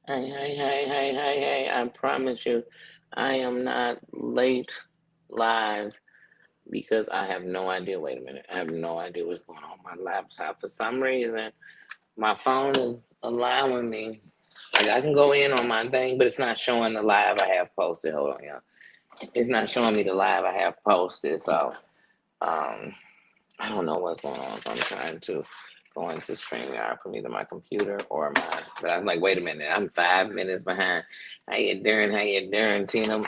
Hey. I promise you, I am not late live because I have no idea. Wait a minute. I have no idea what's going on with my laptop. For some reason, my phone is allowing me. Like I can go in on my thing, but it's not showing the live I have posted. Hold on, y'all. It's not showing me the live I have posted. So, um, I don't know what's going on. So I'm trying to go into StreamYard from either my computer or my. But I'm like, wait a minute, I'm 5 minutes behind. How you doing? How you doing, Tina?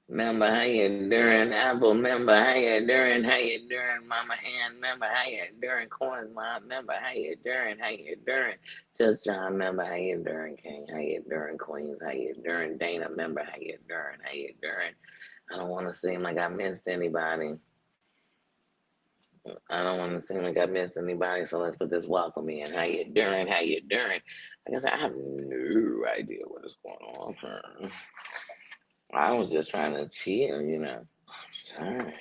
Member, how you doing? Apple, member, how you doing? How you doing? Mama Ann, member, how you doing? Corn, mom, member, how you doing? How you doing? Just John, member, how you doing? King, how you doing? Queens, how you doing? Dana, member, how you doing? How you doing? I don't want to seem like I missed anybody. I don't want to seem like I missed anybody, so let's put this welcome in. How you doing? How you doing? Like I said, I have no idea what is going on here. I was just trying to chill, you know. Sorry.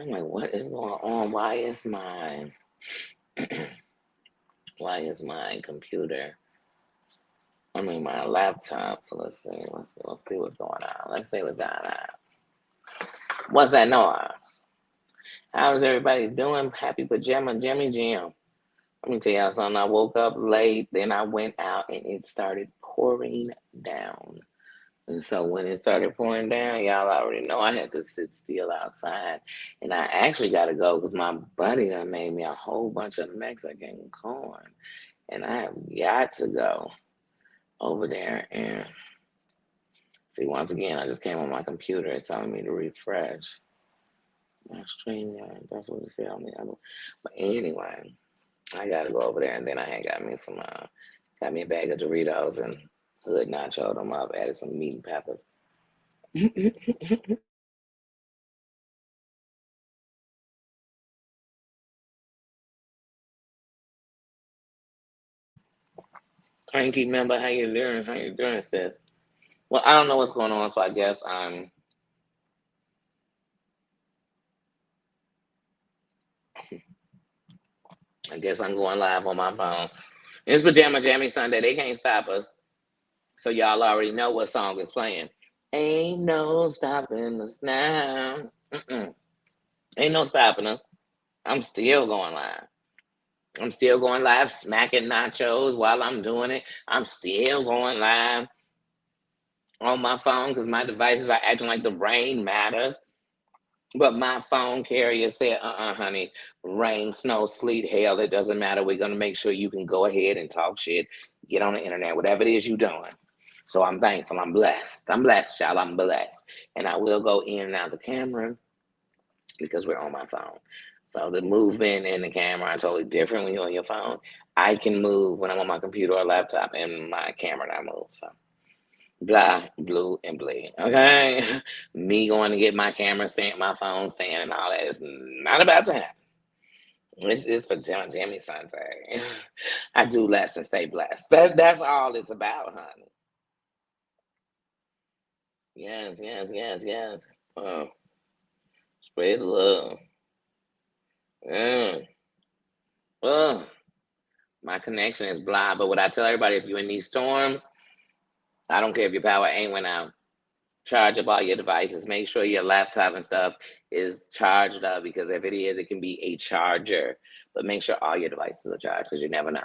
I'm like, what is going on? Why is my computer? I mean my laptop. So let's see. Let's see what's going on. Let's see what's going on. What's that noise? How's everybody doing? Happy pajama Jimmy Jim. Let me tell y'all something. I woke up late, then I went out and it started pouring down. And so when it started pouring down, y'all already know I had to sit still outside. And I actually got to go because my buddy done made me a whole bunch of Mexican corn. And I have got to go over there and see. Once again, I just came on my computer. It's telling me to refresh my stream. Yeah, that's what it said on the other. But anyway, I got to go over there. And then I had got me a bag of Doritos and hood nacho them up, added some meat and peppers. Cranky member, how you doing? How you doing, sis? Well, I don't know what's going on, so I guess I'm going live on my phone. It's Pajama Jammy Sunday. They can't stop us. So y'all already know what song is playing. Ain't no stopping us now. Mm-mm. Ain't no stopping us. I'm still going live. I'm still going live, smacking nachos while I'm doing it. I'm still going live on my phone because my devices are acting like the rain matters. But my phone carrier said, honey, rain, snow, sleet, hail, it doesn't matter. We're going to make sure you can go ahead and talk shit, get on the internet, whatever it is you're doing. So I'm thankful. I'm blessed. I'm blessed, y'all. I'm blessed. And I will go in and out the camera because we're on my phone. So the movement in the camera are totally different when you're on your phone. I can move when I'm on my computer or laptop and my camera not move. So blah, blue, and bleed. Okay? Me going to get my camera stand, my phone stand, and all that is not about to happen. This is for Jimmy Sunday. I do less and stay blessed. That's all it's about, honey. Yes. Oh, spread love. Mm. Oh, my connection is blah. But what I tell everybody, if you're in these storms, I don't care if your power ain't went out. Charge up all your devices. Make sure your laptop and stuff is charged up because if it is, it can be a charger. But make sure all your devices are charged because you never know.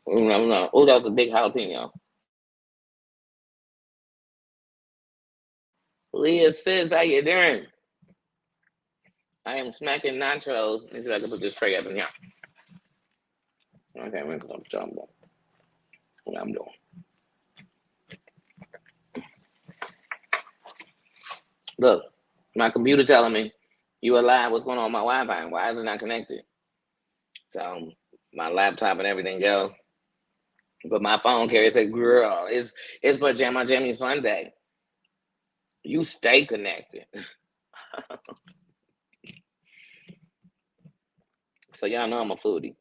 You never know. Oh, that was a big jalapeno. Leah says, how you doing? I am smacking nachos. Let me see if I can put this tray up in here. Okay, I'm going to put jumbo. What I'm doing. Look, my computer telling me you alive. What's going on with my Wi-Fi? Why is it not connected? So my laptop and everything else. But my phone carrier said, girl, it's Pajama Jammy Sunday. You stay connected. So y'all know I'm a foodie.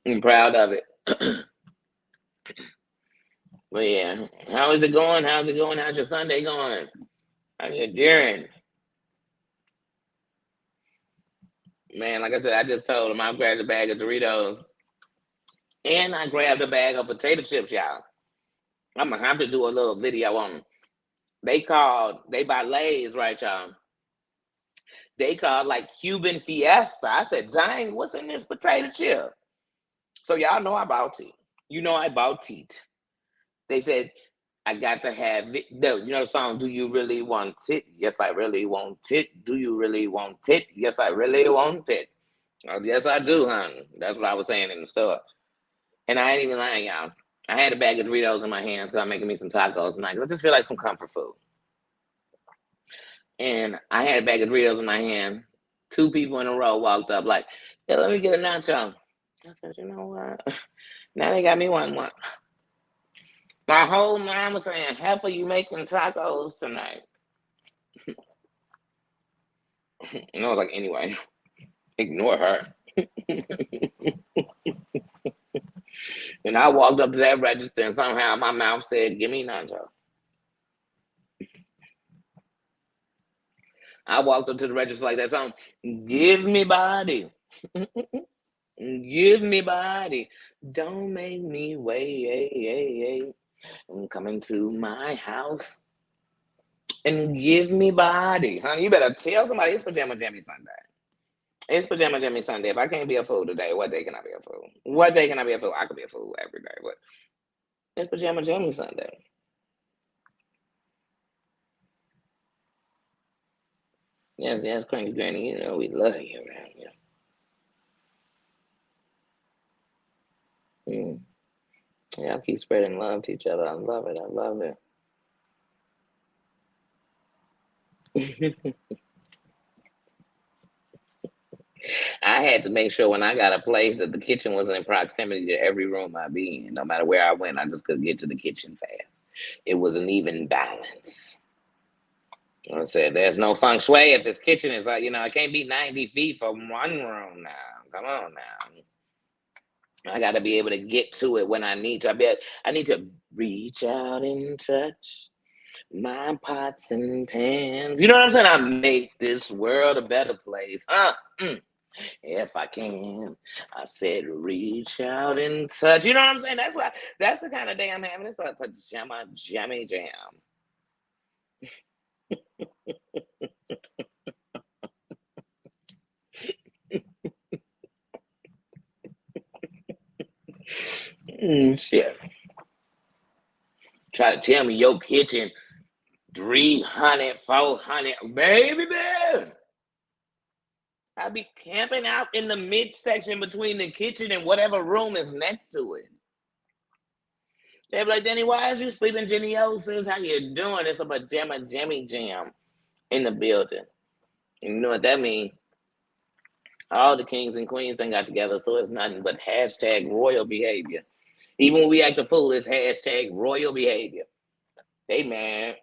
I'm proud of it. But yeah, how is it going? How's it going? How's your Sunday going? I mean, during, man, like I said, I just told him I grabbed a bag of Doritos and I grabbed a bag of potato chips, y'all. I'm gonna have to do a little video on them. They buy Lay's, right, y'all? They called like Cuban Fiesta. I said, dang, what's in this potato chip? So y'all know I bought it. You know I bought it. They said, I got to have it. No, you know the song, Do You Really Want It? Yes, I really want it. Do you really want it? Yes, I really want it. Oh, yes, I do, honey. That's what I was saying in the store. And I ain't even lying, y'all. I had a bag of Doritos in my hands because I'm making me some tacos tonight. I just feel like some comfort food. And I had a bag of Doritos in my hand. Two people in a row walked up like, yeah, let me get a nacho. I said, you know what? Now they got me one. My whole mind was saying, half of you making tacos tonight. And I was like, anyway, ignore her. And I walked up to that register and somehow my mouth said, give me nacho. I walked up to the register like that song, give me body. Give me body. Don't make me wait. I'm coming to my house and give me body. Honey, you better tell somebody it's Pajama Jammy Sunday. It's Pajama Jammy Sunday. If I can't be a fool today, what day can I be a fool? What day can I be a fool? I could be a fool every day, but it's Pajama Jammy Sunday. Yes, Cranky Granny, you know we love you around here. Y'all keep spreading love to each other. I love it. I had to make sure when I got a place that the kitchen was in proximity to every room I be in. No matter where I went, I just could get to the kitchen fast. It was an even balance. I said, there's no feng shui if this kitchen is like, it can't be 90 feet from one room now. Come on now. I got to be able to get to it when I need to. I need to reach out and touch my pots and pans. You know what I'm saying? I make this world a better place. If I can, I said reach out and touch. You know what I'm saying? That's the kind of day I'm having. It's a pajama jammy jam. Shit. Try to tell me your kitchen 300, 400, baby. I be camping out in the midsection between the kitchen and whatever room is next to it. They be like, Danny, why is you sleeping? Jenny O says, how you doing? It's a pajama jammy jam in the building. And you know what that means? All the kings and queens done got together, so it's nothing but hashtag royal behavior. Even when we act a fool, it's hashtag royal behavior. They mad.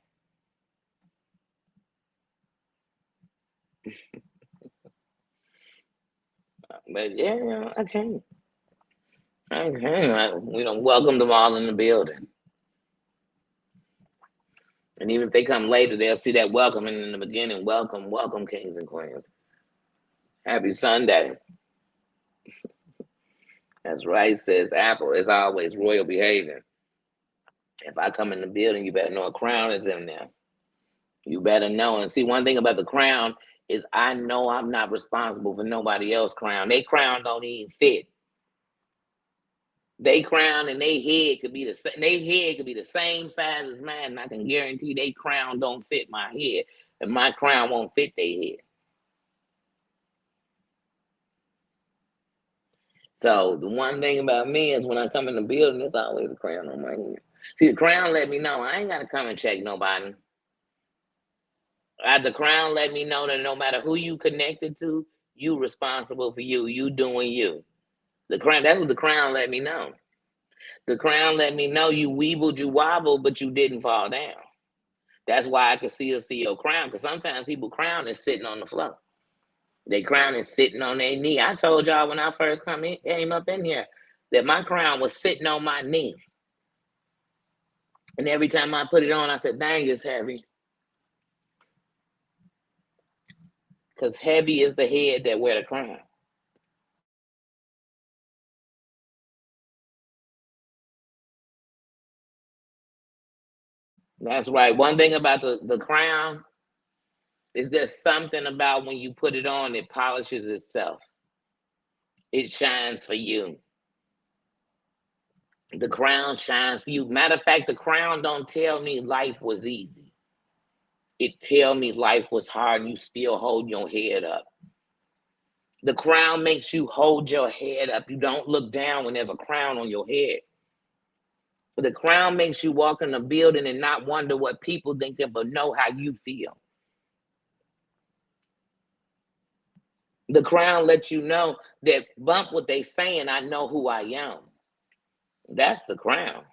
But yeah, I can't. We don't welcome them all in the building. And even if they come later, they'll see that welcoming in the beginning. Welcome, kings and queens. Happy Sunday. That's right, says Apple. It's always royal behavior. If I come in the building, you better know a crown is in there. You better know. And see, one thing about the crown is I know I'm not responsible for nobody else's crown. They crown don't even fit. They crown and they head could be the same size as mine, and I can guarantee they crown don't fit my head, and my crown won't fit their head. So the one thing about me is when I come in the building, there's always a crown on my head. See, the crown let me know I ain't gotta come and check nobody. The crown let me know that no matter who you connected to, you responsible for you. You doing you. The crown. That's what the crown let me know. The crown let me know you weebled, you wobbled, but you didn't fall down. That's why I can see your crown. Because sometimes people crown is sitting on the floor. Their crown is sitting on their knee. I told y'all when I first came up in here that my crown was sitting on my knee. And every time I put it on, I said, dang, it's heavy. Because heavy is the head that wear the crown. That's right. One thing about the crown is there's something about when you put it on, it polishes itself. It shines for you. The crown shines for you. Matter of fact, the crown don't tell me life was easy. It tell me life was hard and you still hold your head up. The crown makes you hold your head up. You don't look down when there's a crown on your head. But the crown makes you walk in the building and not wonder what people think, but know how you feel. The crown lets you know that bump what they saying, I know who I am. That's the crown.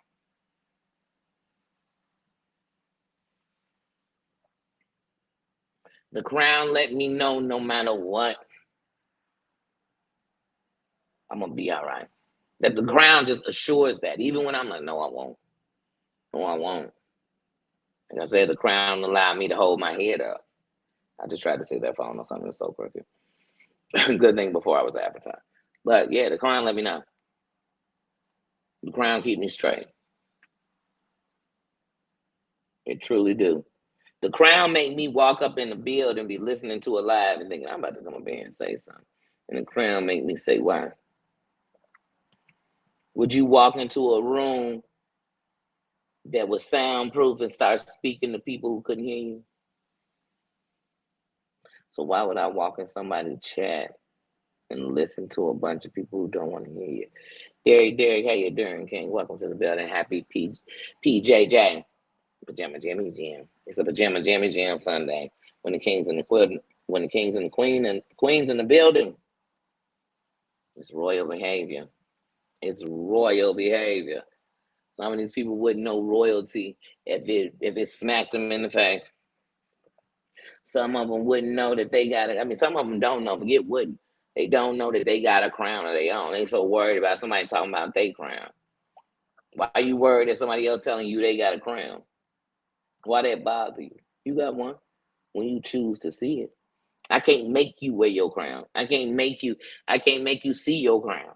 The crown let me know no matter what, I'm gonna be all right. That the crown just assures that, even when I'm like, no, I won't. No, I won't. Like I said, the crown allowed me to hold my head up. I just tried to say that phone or something that's so crooked. Good thing before I was advertised. But yeah, the crown let me know. The crown keep me straight. It truly do. The crown make me walk up in the building and be listening to a live and thinking, I'm about to come up here and say something. And the crown make me say, why? Would you walk into a room that was soundproof and start speaking to people who couldn't hear you? So why would I walk in somebody's chat and listen to a bunch of people who don't want to hear you? Derek, how you doing, King? Welcome to the building. Happy PJJ. Pajama Jammy Jam. It's a Pajama Jammy Jam Sunday. When the kings and the queens in the building, it's royal behavior. It's royal behavior. Some of these people wouldn't know royalty if it smacked them in the face. Some of them wouldn't know that they got it. I mean, some of them don't know. Forget wouldn't. They don't know that they got a crown of their own. They so worried about somebody talking about their crown. Why are you worried that somebody else telling you they got a crown? Why that bother you? You got one when you choose to see it. I can't make you wear your crown. I can't make you see your crown.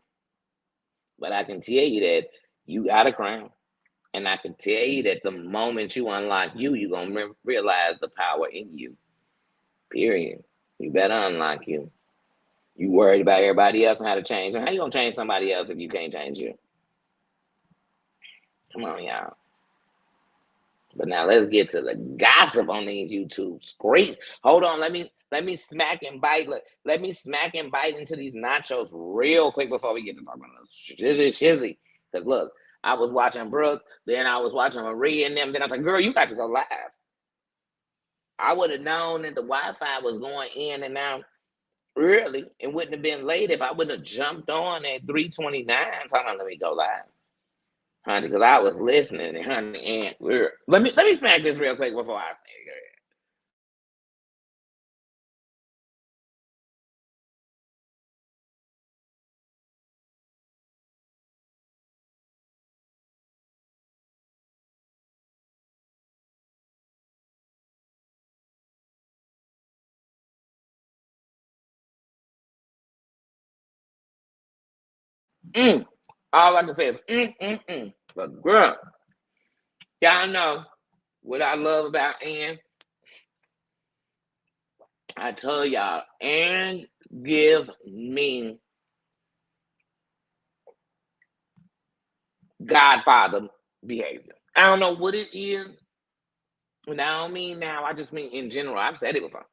But I can tell you that you got a crown. And I can tell you that the moment you unlock you, you're going to realize the power in you. Period. You better unlock you. You worried about everybody else and how to change them. How you going to change somebody else if you can't change you? Come on, y'all. But now let's get to the gossip on these YouTube streets. Hold on, let me smack and bite. Let me smack and bite into these nachos real quick before we get to talking about this shizzy. Because look, I was watching Brooke, then I was watching Maria and them. Then I was like, girl, you got to go live. I would have known that the Wi-Fi was going in and out early and wouldn't have been late if I wouldn't have jumped on at 3:29. Talking about let me go live. Honey, because I was listening, and honey, and let me smack this real quick before I say it. All I can say is But girl, y'all know what I love about Ann. I told y'all, Ann give me Godfather behavior. I don't know what it is, and I don't mean now. I just mean in general. I've said it before.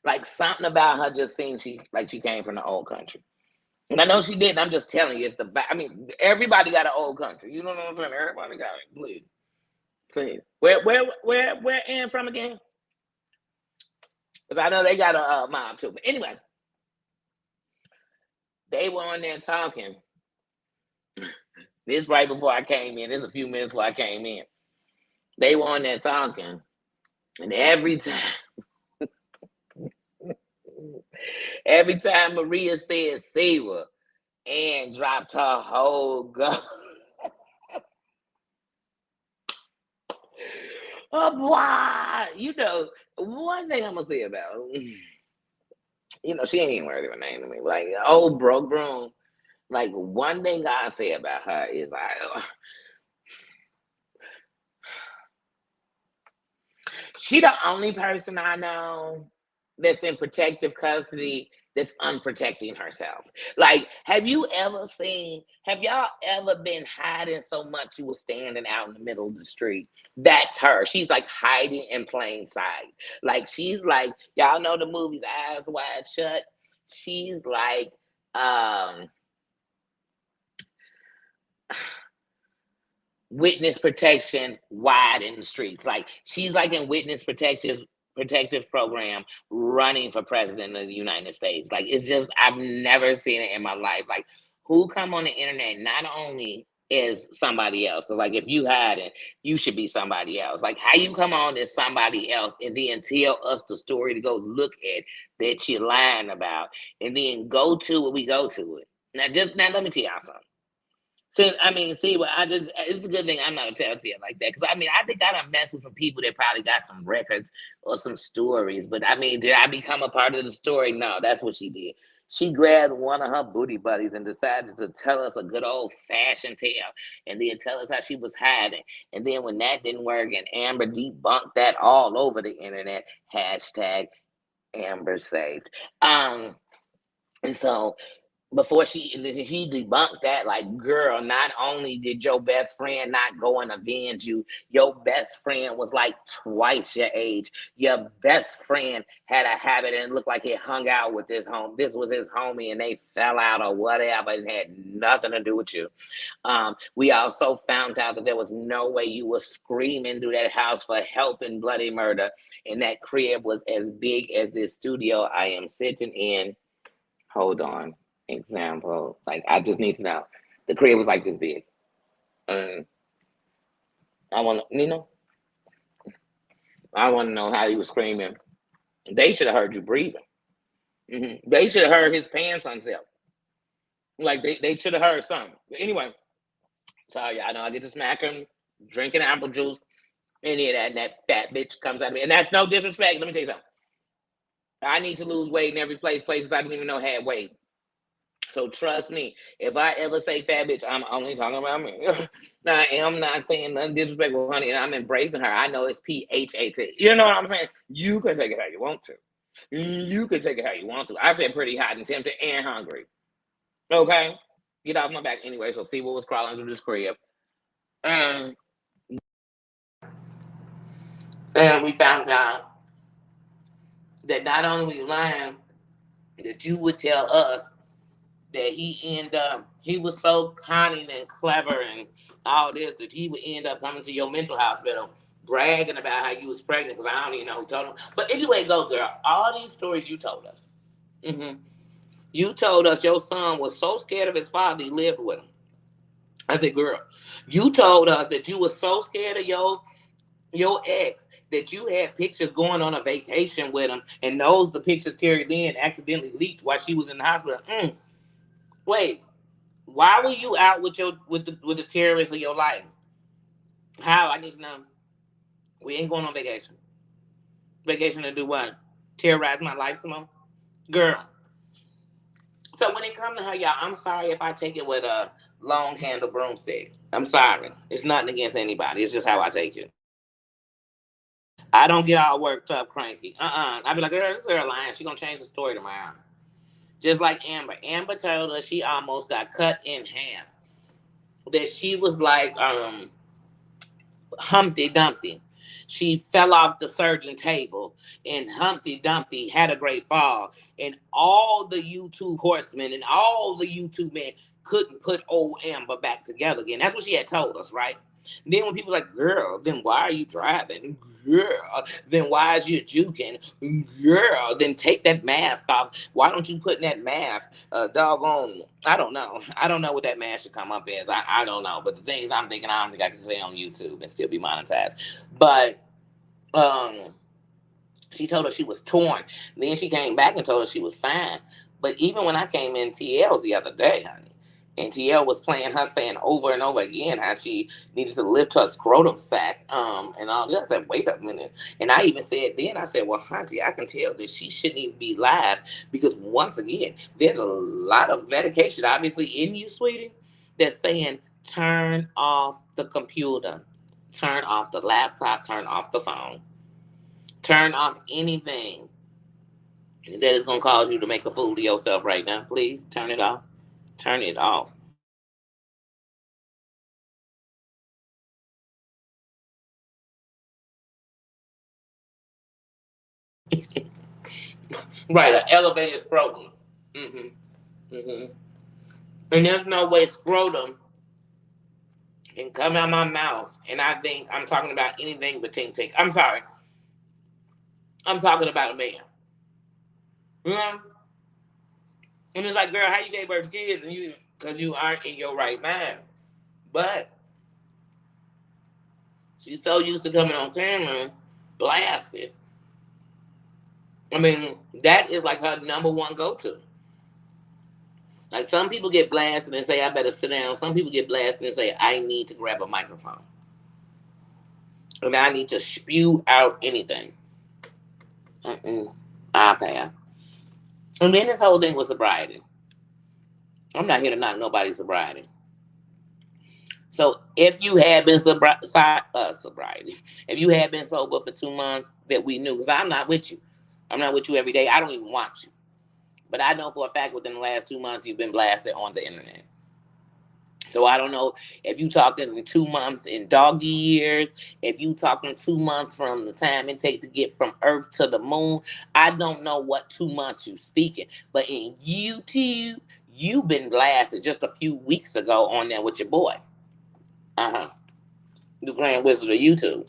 Like something about her just seems she came from the old country. And I know she didn't. I'm just telling you, it's the. I mean, everybody got an old country. You know what I'm saying? Everybody got it. Please, please. Where Ann from again? Because I know they got a mom too. But anyway, they were on there talking. This right before I came in. This a few minutes before I came in. They were on there talking, and every time Maria said Sarah, Ann dropped her whole gun. Why? One thing I'm gonna say about, she ain't even worthy of a name to me. Like, old broke broom. Like, one thing I say about her is, she the only person I know that's in protective custody that's unprotecting herself. Like, have y'all ever been hiding so much you were standing out in the middle of the street? That's her. She's like hiding in plain sight. Like, she's like, y'all know the movies Eyes Wide Shut? She's like, um, witness protection wide in the streets. Like, she's like in witness protective program running for president of the United States. Like, it's just, I've never seen it in my life. Like, who come on the internet not only is somebody else, because like if you had it, you should be somebody else. Like, how you come on as somebody else and then tell us the story to go look at that you're lying about, and then go to it, we go to it. Now let me tell y'all something. Since see, well, it's a good thing I'm not a telltale like that. Because I think I done messed with some people that probably got some records or some stories. But did I become a part of the story? No, that's what she did. She grabbed one of her booty buddies and decided to tell us a good old fashioned tale, and then tell us how she was hiding. And then when that didn't work, and Amber debunked that all over the internet, hashtag Amber saved. And so before she debunked that, like, girl, not only did your best friend not go and avenge you, your best friend was like twice your age. Your best friend had a habit and it looked like it hung out with this was his homie, and they fell out or whatever, and had nothing to do with you. We also found out that there was no way you were screaming through that house for help in bloody murder, and that crib was as big as this studio I am sitting in. Hold on. Example. Like, I just need to know. The crib was like this big. I want to, I want to know how he was screaming. They should have heard you breathing. They should have heard his pants unzip. Like, they should have heard something. But anyway, sorry, I know I get to smacking, drinking apple juice, any of that, and that fat bitch comes out of me. And that's no disrespect. Let me tell you something. I need to lose weight in every places I didn't even know had weight. So trust me, if I ever say fat bitch, I'm only talking about me. Now, I am not saying nothing disrespectful, honey, and I'm embracing her. I know it's PHAT. You know what I'm saying? You can take it how you want to. You can take it how you want to. I said pretty hot and tempted and hungry. Okay? Get off my back anyway, so see what was crawling through this crib. And we found out that not only were you lying, that you would tell us that he was so cunning and clever and all this, that he would end up coming to your mental hospital bragging about how you was pregnant, because I don't even know who told him. But anyway, go girl. All these stories you told us. You told us your son was so scared of his father he lived with him. I said, girl, you told us that you were so scared of your ex that you had pictures going on a vacation with him, and the pictures Terry Lynn accidentally leaked while she was in the hospital. Wait, why were you out with the terrorists of your life? How? I need to know. We ain't going on vacation. Vacation to do what? Terrorize my life some more? Girl. So when it comes to her, y'all, I'm sorry if I take it with a long handle broomstick. I'm sorry. It's nothing against anybody. It's just how I take it. I don't get all worked up, cranky. I be like, girl, this girl lying. She gonna change the story tomorrow. Just like Amber. Amber told us she almost got cut in half. That she was like Humpty Dumpty. She fell off the surgeon table, and Humpty Dumpty had a great fall. And all the YouTube horsemen and all the YouTube men couldn't put old Amber back together again. That's what she had told us, right? And then when people like, girl, then why are you driving? Girl, then why is you juking? Girl, then take that mask off. Why don't you put in that mask? Doggone, I don't know. I don't know what that mask should come up as. I don't know. But the things I'm thinking, I don't think I can say on YouTube and still be monetized. But she told us she was torn. Then she came back and told us she was fine. But even when I came in TL's the other day, honey, And TL was playing her saying over and over again how she needed to lift her scrotum sack, and all that. I said, wait a minute. And I even said then, I said, well, Hunty, I can tell that she shouldn't even be live because once again, there's a lot of medication obviously in you, sweetie, that's saying turn off the computer, turn off the laptop, turn off the phone, turn off anything that is going to cause you to make a fool of yourself right now. Please turn it off. Turn it off. Right, an elevated scrotum. Hmm. And there's no way scrotum can come out my mouth and I think I'm talking about anything but tink tink. I'm sorry. I'm talking about a man. You know? And it's like, girl, how you gave birth to kids and you because you aren't in your right mind. But she's so used to coming on camera blasted. I mean, that is like her number one go-to. Like some people get blasted and say, I better sit down. Some people get blasted and say, I need to grab a microphone. And I need to spew out anything. I pass. And then this whole thing was sobriety. I'm not here to knock nobody's sobriety. So if you had been sobriety, if you had been sober for 2 months that we knew, because I'm not with you. I'm not with you every day. I don't even want you. But I know for a fact within the last 2 months you've been blasted on the internet. So I don't know if you talking in 2 months in doggy years, if you talking 2 months from the time it takes to get from Earth to the moon. I don't know what 2 months you speaking. But in YouTube, you've been blasted just a few weeks ago on there with your boy. The Grand Wizard of YouTube.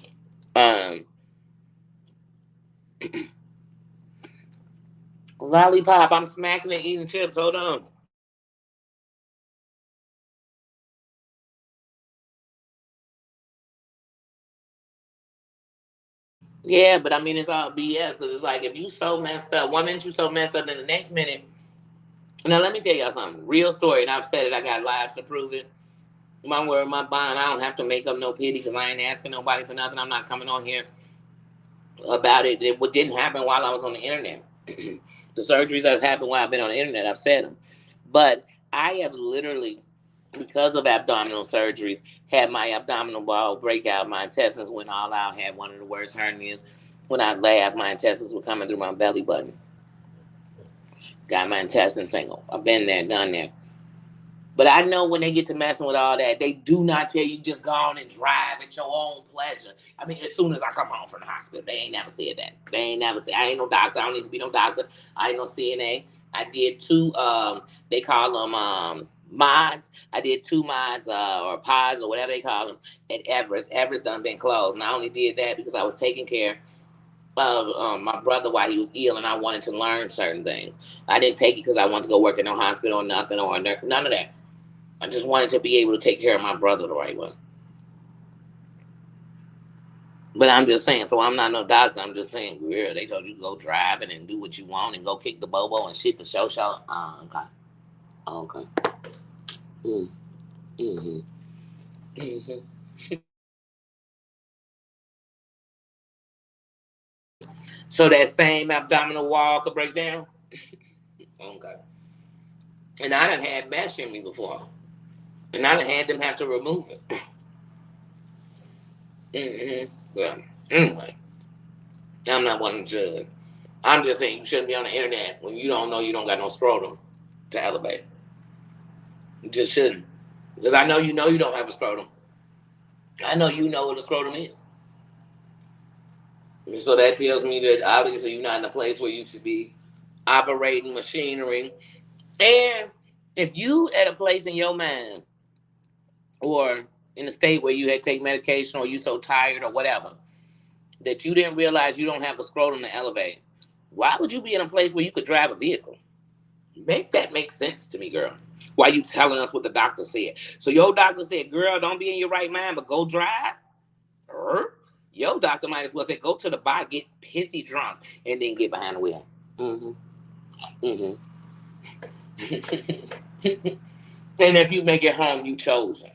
Lollipop, I'm smacking and eating chips. Hold on. Yeah, but I mean, it's all BS because it's like if you so messed up, 1 minute you so messed up, then the next minute. Now, let me tell y'all something. Real story, and I've said it, I got lives to prove it. My word, my bond, I don't have to make up no pity because I ain't asking nobody for nothing. I'm not coming on here about it. It didn't happen while I was on the internet. The surgeries that have happened while I've been on the internet, I've said them. But I have literally, because of abdominal surgeries, had my abdominal wall break out. My intestines went all out. Had one of the worst hernias. When I laughed, my intestines were coming through my belly button. Got my intestines single. I've been there, done that. But I know when they get to messing with all that, they do not tell you just go on and drive at your own pleasure. I mean, as soon as I come home from the hospital, they ain't never said that. They ain't never said, I ain't no doctor. I don't need to be no doctor. I ain't no CNA. I did two, they call them mods. I did 2 mods or pods or whatever they call them at Everest. Everest done been closed. And I only did that because I was taking care of my brother while he was ill and I wanted to learn certain things. I didn't take it because I wanted to go work in no hospital or nothing or none of that. I just wanted to be able to take care of my brother the right way. But I'm just saying, so I'm not no doctor. I'm just saying, girl, they told you to go driving and do what you want and go kick the bobo and shit the show. Okay. Okay. Mm, mm-hmm. Mm-hmm. So that same abdominal wall could break down? Okay. And I done had mesh in me before. And I done had them have to remove it. Well, anyway, I'm not one to judge. I'm just saying you shouldn't be on the internet when you don't know you don't got no scrotum to elevate. You just shouldn't. Because I know you don't have a scrotum. I know you know what a scrotum is. And so that tells me that obviously you're not in a place where you should be operating machinery. And if you at a place in your mind or in a state where you had to take medication or you so tired or whatever that you didn't realize you don't have a scrotum to elevate, why would you be in a place where you could drive a vehicle? Make that make sense to me, girl. Why you telling us what the doctor said? So your doctor said, girl, don't be in your right mind, but go drive? Your doctor might as well say, go to the bar, get pissy drunk, and then get behind the wheel. Mm-hmm. Mm-hmm. And if you make it home, you chosen.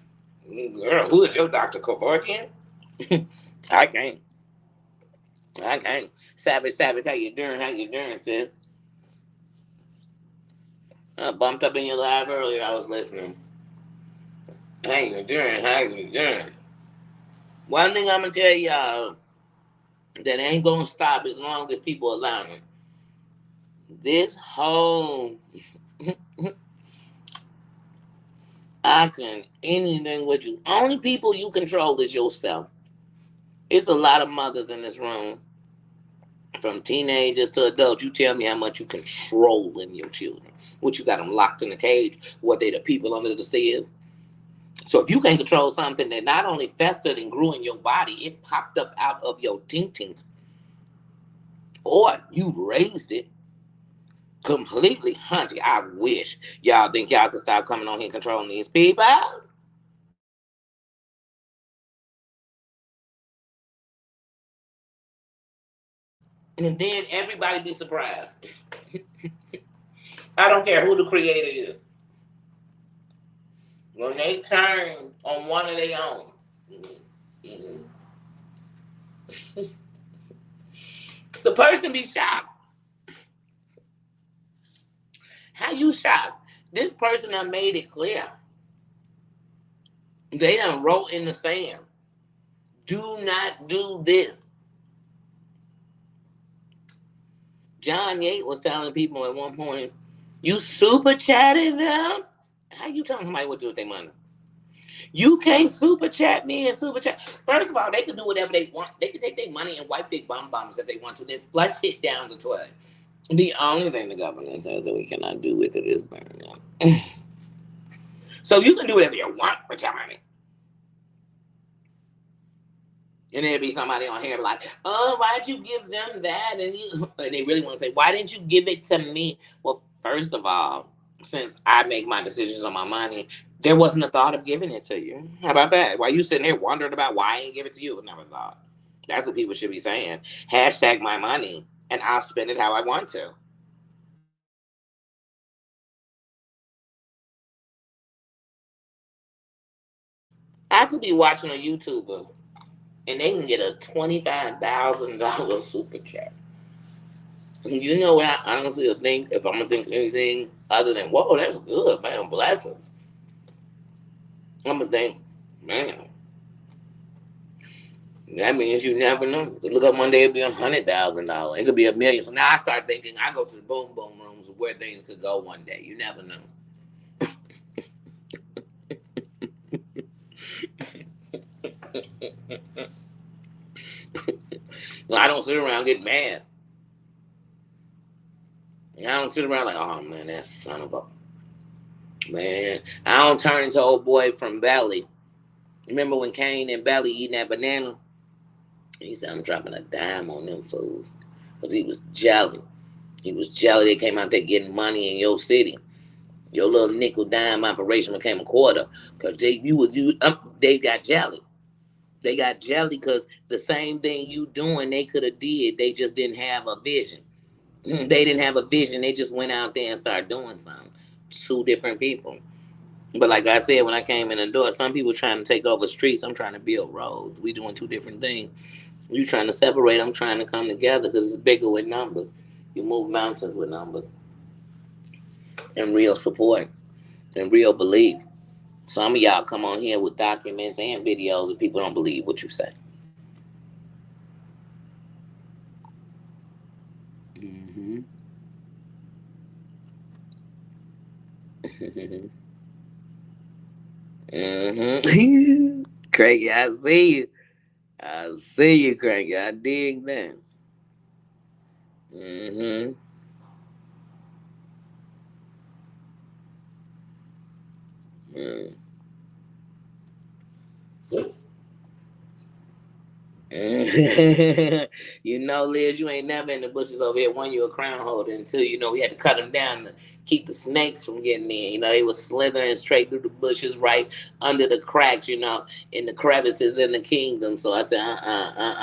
Girl, who is your Dr. Kevorkian? I can't. I can't. Savage, how you doing, sis? I bumped up in your live earlier. I was listening. How you doing? One thing I'm gonna tell y'all that ain't gonna stop as long as people allow it. This whole I can anything with you. Only people you control is yourself. It's a lot of mothers in this room, from teenagers to adults. You tell me how much you controlling your children. What, you got them locked in a cage? What, they the people under the stairs? So if you can't control something that not only festered and grew in your body, it popped up out of your tink, or you raised it completely, hunty. I wish y'all think y'all could stop coming on here controlling these people. And then everybody be surprised. I don't care who the creator is. When they turn on one of their own, the person be shocked. How you shocked? This person done made it clear. They done wrote in the sand. Do not do this. John Yates was telling people at one point, you super chatting them? How you telling somebody what to do with their money? You can't super chat me and super chat. First of all, they can do whatever they want. They can take their money and wipe their bums if they want to, then flush it down the toilet. The only thing the government says that we cannot do with it is burn it. So you can do whatever you want with your money. And there'd be somebody on here like, oh, why'd you give them that? And they really want to say, why didn't you give it to me? Well, first of all, since I make my decisions on my money, there wasn't a thought of giving it to you. How about that? Why you sitting there wondering about why I ain't give it to you? It was never thought. That's what people should be saying. Hashtag my money, and I'll spend it how I want to. I could be watching a YouTuber and they can get a $25,000 super chat. You know what? I honestly think, if I'm gonna think anything other than, whoa, that's good, man, blessings. I'm gonna think, man, that means you never know. Look up one day, it'll be $100,000. It could be $1 million. So now I start thinking, I go to the boom boom rooms where things could go one day. You never know. Well, I don't sit around get mad. I don't sit around like, oh man, that son of a man. I don't turn into old boy from Belly. Remember when Kane and Belly eating that banana? He said, I'm dropping a dime on them fools. Because he was jelly. He was jelly. They came out there getting money in your city. Your little nickel dime operation became a quarter. Because they got jelly. They got jelly because the same thing you doing, they could have did. They just didn't have a vision. They didn't have a vision. They just went out there and started doing something. Two different people. But like I said, when I came in the door, some people trying to take over streets. I'm trying to build roads. We doing two different things. You trying to separate. I'm trying to come together because it's bigger with numbers. You move mountains with numbers and real support and real belief. Some of y'all come on here with documents and videos and people don't believe what you say. Mm-hmm. Mm-hmm. Craig, I see you. I see you, Craig. I dig that. Mm-hmm. Mm. You know, Liz, you ain't never in the bushes over here. One, you a crown holder until we had to cut them down to keep the snakes from getting in. They was slithering straight through the bushes, right under the cracks, in the crevices in the kingdom. So I said,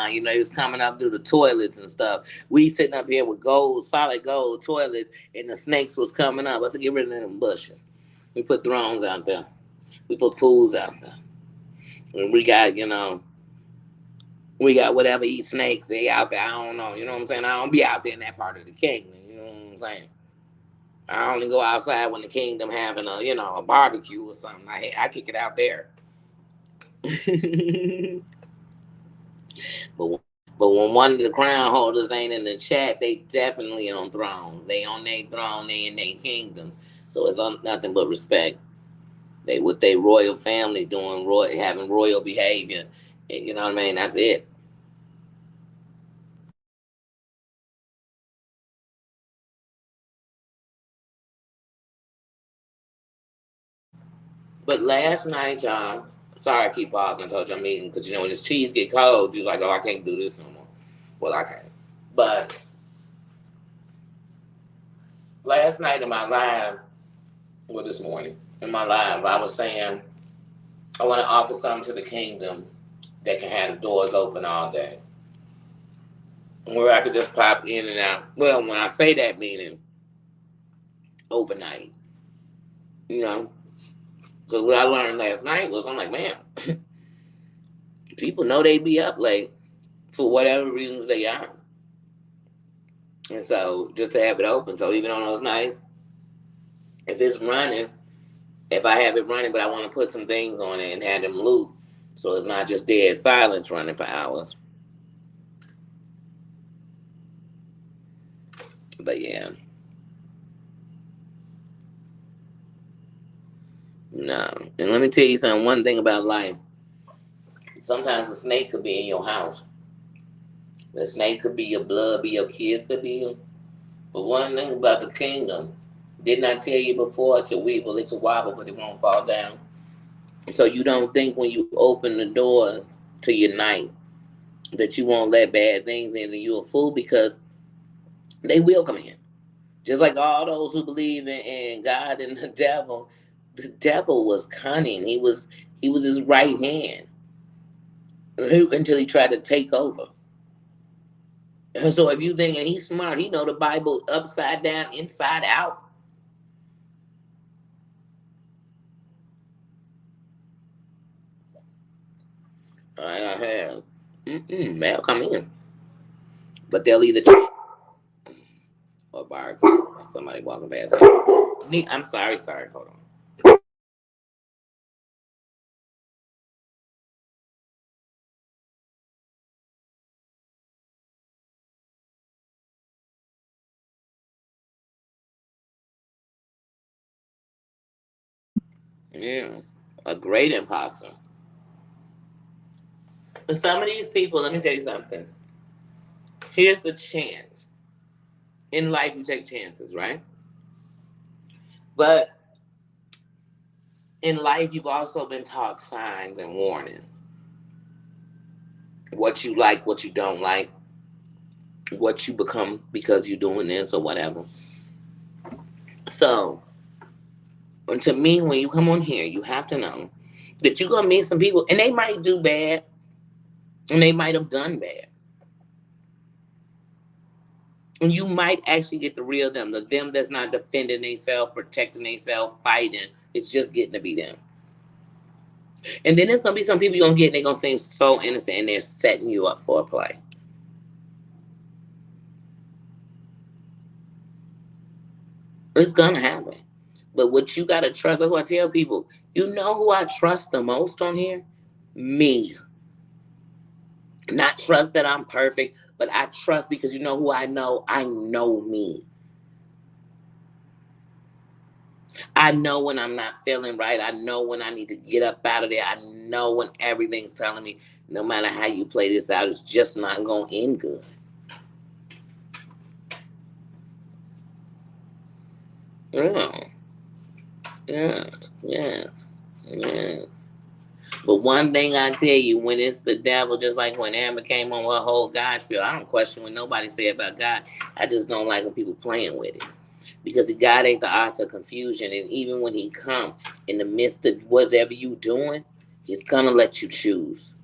he was coming up through the toilets and stuff. We sitting up here with gold, solid gold toilets, and the snakes was coming up. I said, get rid of them bushes. We put thrones out there. We put pools out there. And we got, we got whatever eat snakes they out there. I don't know. You know what I'm saying? I don't be out there in that part of the kingdom. You know what I'm saying? I only go outside when the kingdom having a barbecue or something. I kick it out there. but but when one of the crown holders ain't in the chat, they definitely on thrones. They on their throne. They in their kingdoms. So it's nothing but respect. They with their royal family doing having royal behavior. You know what I mean? That's it. But last night, y'all. Sorry, I keep pausing. I told you I'm eating because when this cheese get cold, you're like, oh, I can't do this no more. Well, I can't. But last night in my live, well, this morning in my live, I was saying I want to offer something to the kingdom that can have the doors open all day, where I could just pop in and out. Well, when I say that, meaning overnight, you know. Because what I learned last night was, I'm like, man, people know they be up late for whatever reasons they are. And so just to have it open. So even on those nights, if it's running, if I have it running, but I want to put some things on it and have them loop, so it's not just dead silence running for hours. But yeah. No. And let me tell you something, one thing about life. Sometimes a snake could be in your house. The snake could be your blood, be your kids, could be you. But one thing about the kingdom, didn't I tell you before, it could weeble, it could wobble, but it won't fall down. So you don't think when you open the doors to your night that you won't let bad things in and you're a fool, because they will come in. Just like all those who believe in God and the devil was cunning. He was his right hand until he tried to take over. And so if you thinking he's smart, he know the Bible upside down, inside out. I have. They'll come in, but they'll either check or bark. Somebody walking past me. I'm sorry. Hold on. Yeah, a great imposter. But some of these people, let me tell you something. Here's the chance. In life, you take chances, right? But in life, you've also been taught signs and warnings. What you like, what you don't like, what you become because you're doing this or whatever. So, and to me, when you come on here, you have to know that you're going to meet some people, and they might do bad, and they might have done bad. And you might actually get the real them, the them that's not defending themselves, protecting themselves, fighting. It's just getting to be them. And then there's gonna be some people you're gonna get, and they're gonna seem so innocent, and they're setting you up for a play. It's gonna happen. But what you gotta trust, that's what I tell people. You know who I trust the most on here? Me. Not trust that I'm perfect, but I trust because you know who I know? I know me. I know when I'm not feeling right. I know when I need to get up out of there. I know when everything's telling me, no matter how you play this out, it's just not going to end good. Yeah. Yes. But one thing I tell you, when it's the devil, just like when Amber came on her whole God spiel, I don't question what nobody say about God. I just don't like when people playing with it. Because God ain't the author of confusion. And even when he come in the midst of whatever you doing, he's going to let you choose.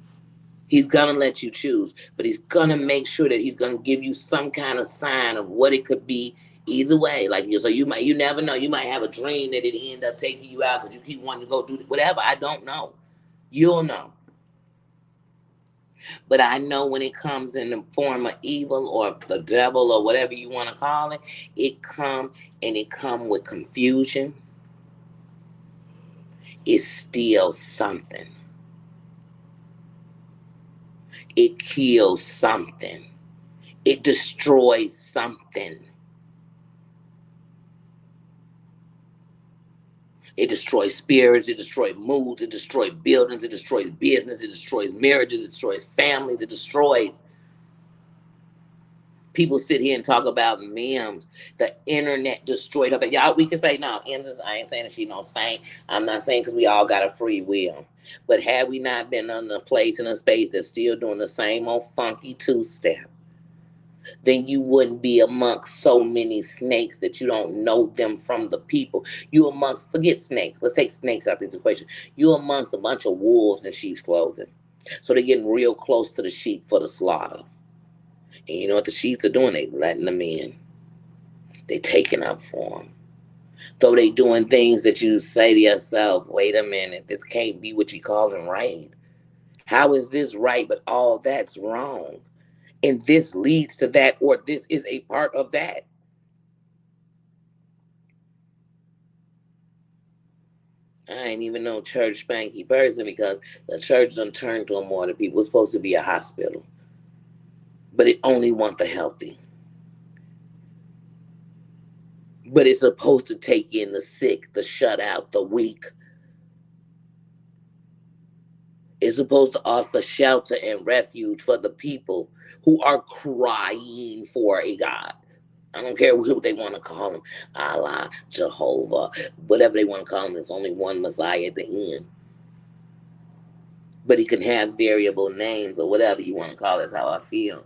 He's going to let you choose. But he's going to make sure that he's going to give you some kind of sign of what it could be Either way, like you, so you never know. You might have a dream that it end up taking you out because you keep wanting to go do whatever. I don't know. You'll know. But I know when it comes in the form of evil or the devil or whatever you want to call it, it come with confusion. It steals something. It kills something. It destroys something. It destroys spirits, it destroys moods, it destroys buildings, it destroys business, it destroys marriages, it destroys families, it destroys. People sit here and talk about memes. The internet destroyed her. Y'all, we can say, no, I ain't saying that she no saint. I'm not saying because we all got a free will. But had we not been in a place and a space that's still doing the same old funky two-step, then you wouldn't be amongst so many snakes that you don't know them from the people. You amongst, forget snakes. Let's take snakes out of this equation. You amongst a bunch of wolves in sheep's clothing. So they're getting real close to the sheep for the slaughter. And you know what the sheep are doing? They letting them in. They taking up for them. Though they doing things that you say to yourself, wait a minute, this can't be what you calling right. How is this right, but all that's wrong? And this leads to that, or this is a part of that. I ain't even no church spanky person because the church done turned to a more than people. It's supposed to be a hospital. But it only want the healthy. But it's supposed to take in the sick, the shut out, the weak. It's supposed to offer shelter and refuge for the people who are crying for a God. I don't care what they want to call him. Allah, Jehovah, whatever they want to call him. There's only one Messiah at the end. But he can have variable names or whatever you want to call it. That's how I feel.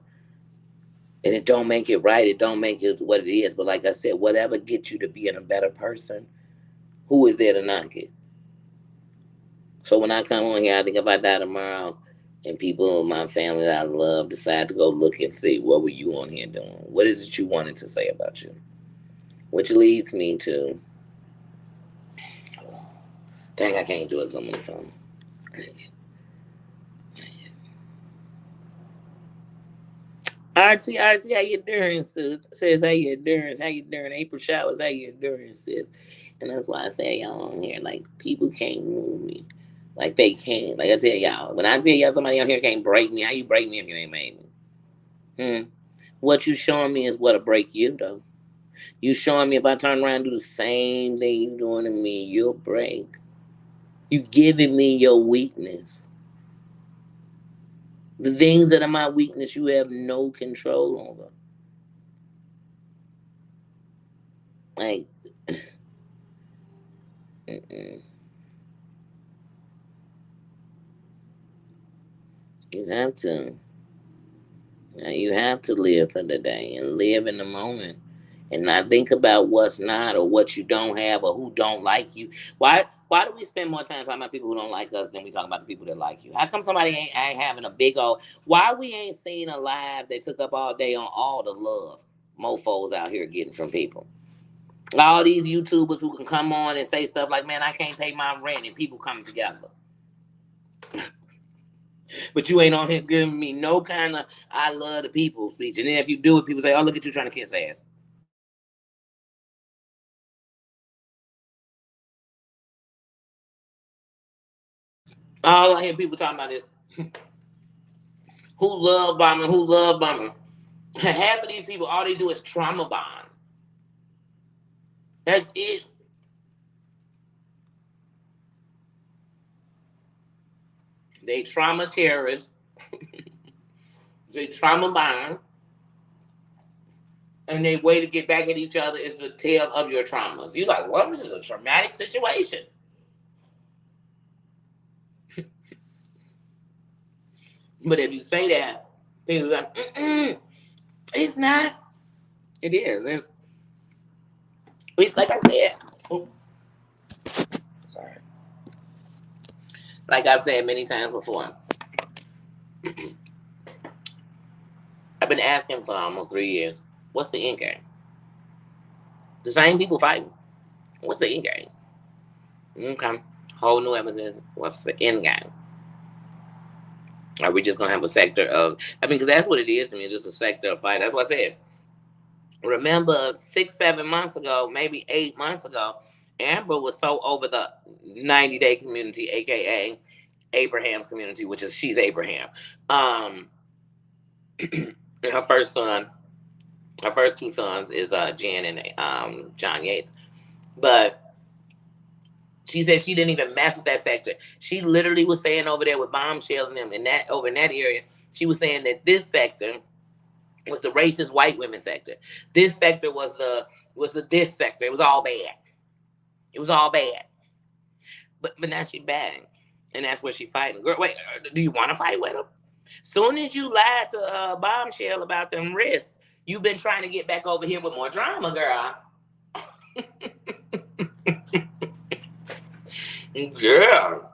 And it don't make it right. It don't make it what it is. But like I said, whatever gets you to being a better person, who is there to knock it? So when I come on here, I think if I die tomorrow and people in my family that I love decide to go look and see what were you on here doing? What is it you wanted to say about you? Which leads me to, dang, I can't do it because I'm on the phone. RT, how you doing, sis? Says, how you doing? How you doing? April Showers, how you doing, sis? And that's why I say y'all on here, like, people can't move me. Like, they can't. Like I tell y'all, when I tell y'all somebody on here can't break me, how you break me if you ain't made me? What you showing me is what'll break you, though. You showing me if I turn around and do the same thing you doing to me, you'll break. You giving me your weakness. The things that are my weakness, you have no control over. Like, you have to. You have to live for the day and live in the moment and not think about what's not or what you don't have or who don't like you. Why do we spend more time talking about people who don't like us than we talk about the people that like you? How come somebody ain't having a big old, why we ain't seen a live that took up all day on all the love mofos out here getting from people? All these YouTubers who can come on and say stuff like, man, I can't pay my rent, and people coming together. But you ain't on here giving me no kind of I love the people speech. And then if you do it, people say, oh, look at you trying to kiss ass. All I hear people talking about is who love bombing, who love bombing. Half of these people, all they do is trauma bond. That's it. They trauma terrorists. They trauma bond. And their way to get back at each other is to tell of your traumas. You like, well, this is a traumatic situation. But if you say that, people are like, it's not. It is. It's like I said. Oh, sorry. Like I've said many times before, I've been asking for almost 3 years, what's the end game? The same people fighting. What's the end game? Okay. Whole new evidence. What's the end game? Are we just gonna have a sector of? I mean, because that's what it is to me. Just a sector of fight. That's what I said. Remember 6, 7 months ago, maybe 8 months ago, Amber was so over the 90-day community, aka Abraham's community, which is she's Abraham. Um, and her first two sons is Jen and John Yates. But she said she didn't even mess with that sector. She literally was saying over there with Bombshell and them in that over in that area, she was saying that this sector was the racist white women sector. This sector was the this sector. It was all bad. It was all bad. But now she back, and that's where she fighting. Girl, wait, do you want to fight with him? Soon as you lied to Bombshell about them wrists, you've been trying to get back over here with more drama, girl. Girl,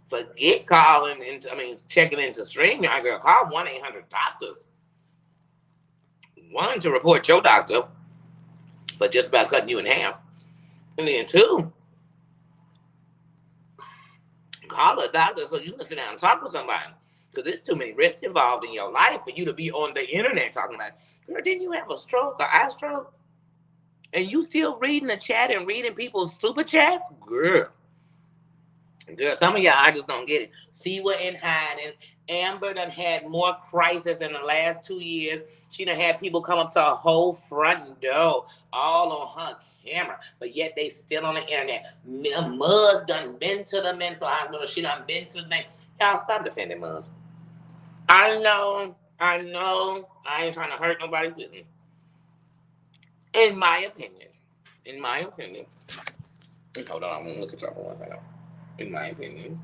forget calling into. I mean, checking into StreamYard, girl. Call 1-800-doctors. One, to report your doctor for just about cutting you in half, and then two, call a doctor so you can sit down and talk with somebody. Because there's too many risks involved in your life for you to be on the internet talking about, girl, didn't you have a stroke or eye stroke? And you still reading the chat and reading people's super chats? Girl, some of y'all, I just don't get it. See what in hiding. Amber done had more crisis in the last 2 years. She done had people come up to her whole front door, all on her camera, but yet they still on the internet. Muz done been to the mental hospital. She done been to the thing. Y'all stop defending Muz. I know. I ain't trying to hurt nobody's feelings. In my opinion. Hold on, I'm gonna look at y'all for 1 second. In my opinion,